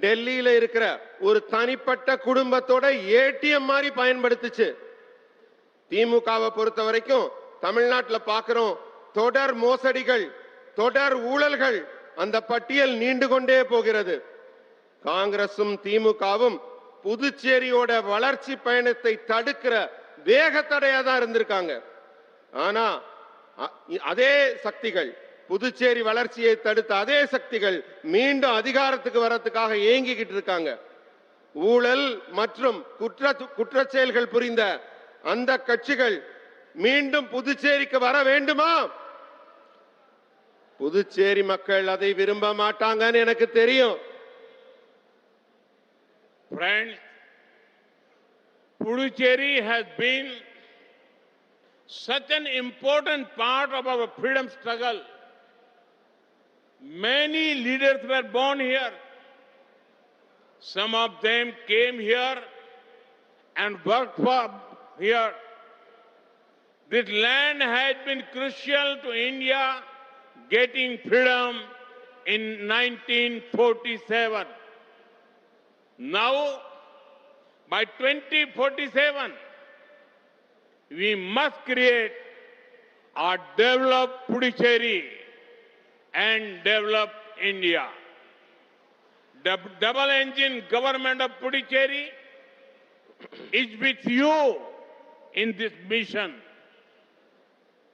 டெல்லியில இருக்கிற ஒரு தனிப்பட்ட குடும்பத்தோட ATM மாதிரி பயன்படுத்துச்சு. திமுகவை பொறுத்த வரைக்கும் தமிழ்நாட்டில் பார்க்கிறோம் தொடர் மோசடிகள், தொடர் ஊழல்கள், அந்த பட்டியல் நீண்டு கொண்டே போகிறது. காங்கிரசும் திமுகவும் புதுச்சேரியோட வளர்ச்சி பயணத்தை தடுக்கிற வேகத்தடையா தான் இருந்திருக்காங்க. ஆனா அதே சக்திகள், புதுச்சேரி வளர்ச்சியை தடுத்த அதே சக்திகள் மீண்டும் அதிகாரத்துக்கு வரதுக்காக ஏங்கிக்கிட்டு இருக்காங்க. ஊழல் மற்றும் குற்ற செயல்கள் புரிந்த அந்த கட்சிகள் மீண்டும் புதுச்சேரிக்கு வர வேண்டுமா? புதுச்சேரி மக்கள் அதை விரும்ப மாட்டாங்கன்னு எனக்கு தெரியும். Friends, Puducherry has been such an important part of our freedom struggle. Many leaders were born here. Some of them came here and worked for here. This land has been crucial to India getting freedom in 1947. Now, by 2047, we must create a developed Puducherry and develop India. The double engine government of Puducherry is with you in this mission.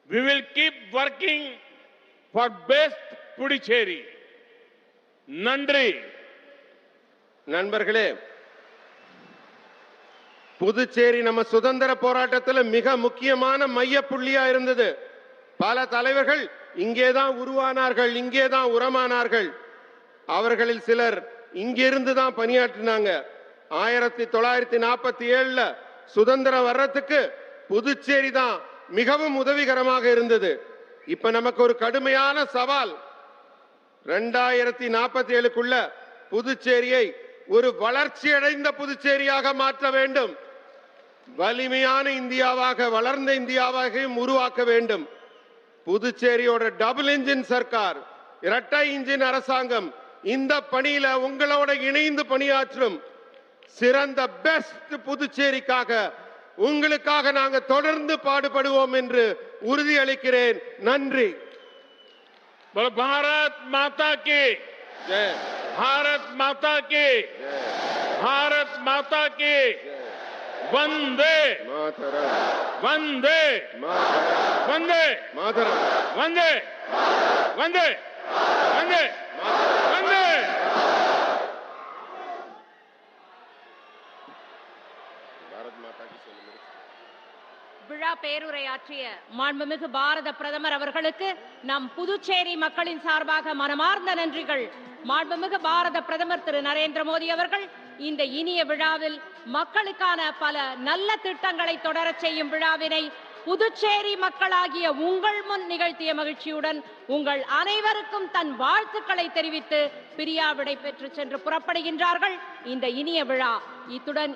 We will keep working for best Puducherry. Nandri. நண்பர்களே, புதுச்சேரி நம்ம சுதந்திர போராட்டத்தில் மிக முக்கியமான மைய புள்ளியா இருந்தது. பல தலைவர்கள் இங்கேதான் உருவானார்கள், இங்கேதான் உரமானார்கள். அவர்களில் சிலர் இங்கிருந்து தான் பணியாற்றினாங்க. 1947ல சுதந்திரம் வர்றதுக்கு புதுச்சேரி தான் மிகவும் உதவிகரமாக இருந்தது. இப்ப நமக்கு ஒரு கடுமையான சவால். 2047க்குள்ள புதுச்சேரியை ஒரு வளர்ச்சியடைந்த புதுச்சேரியாக மாற்ற வேண்டும். வலிமையான இந்தியாவாக, வளர்ந்த இந்தியாவாகவும் உருவாக்க வேண்டும். புதுச்சேரியோட டபுள் இன்ஜின் சர்க்கார், இரட்டை இன்ஜின் அரசாங்கம் இந்த பணியில உங்களோட இணைந்து பணியாற்றும். சிறந்த பெஸ்ட் புதுச்சேரிக்காக உங்களுக்காக நாங்க தொடர்ந்து பாடுபடுவோம் என்று உறுதியளிக்கிறேன். நன்றி. பாரத் மாதா கி ஜெய். भारत माता की भारत माता की वंदे मातरम वंदे मातरम वंदे मातरम वंदे वंदे वंदे वंदे. भारत माता की सोनिया. விழா பேருரையாற்றிய மாண்புமிகு பாரத பிரதமர் அவர்களுக்கு நம் புதுச்சேரி மக்களின் சார்பாக மனமார்ந்த நன்றிகள். மாண்புமிகு பாரத பிரதமர் திரு நரேந்திர மோடி அவர்கள் இந்த இனிய விழாவில் மக்களுக்கான பல நல்ல திட்டங்களை தொடரச் செய்யும் விழாவினை புதுச்சேரி மக்களாகிய உங்கள் முன் நிகழ்த்திய மகிழ்ச்சியுடன் உங்கள் அனைவருக்கும் தன் வாழ்த்துக்களை தெரிவித்து பிரியா விடை பெற்று சென்று புறப்படுகின்றார்கள். இந்த இனிய விழா இத்துடன்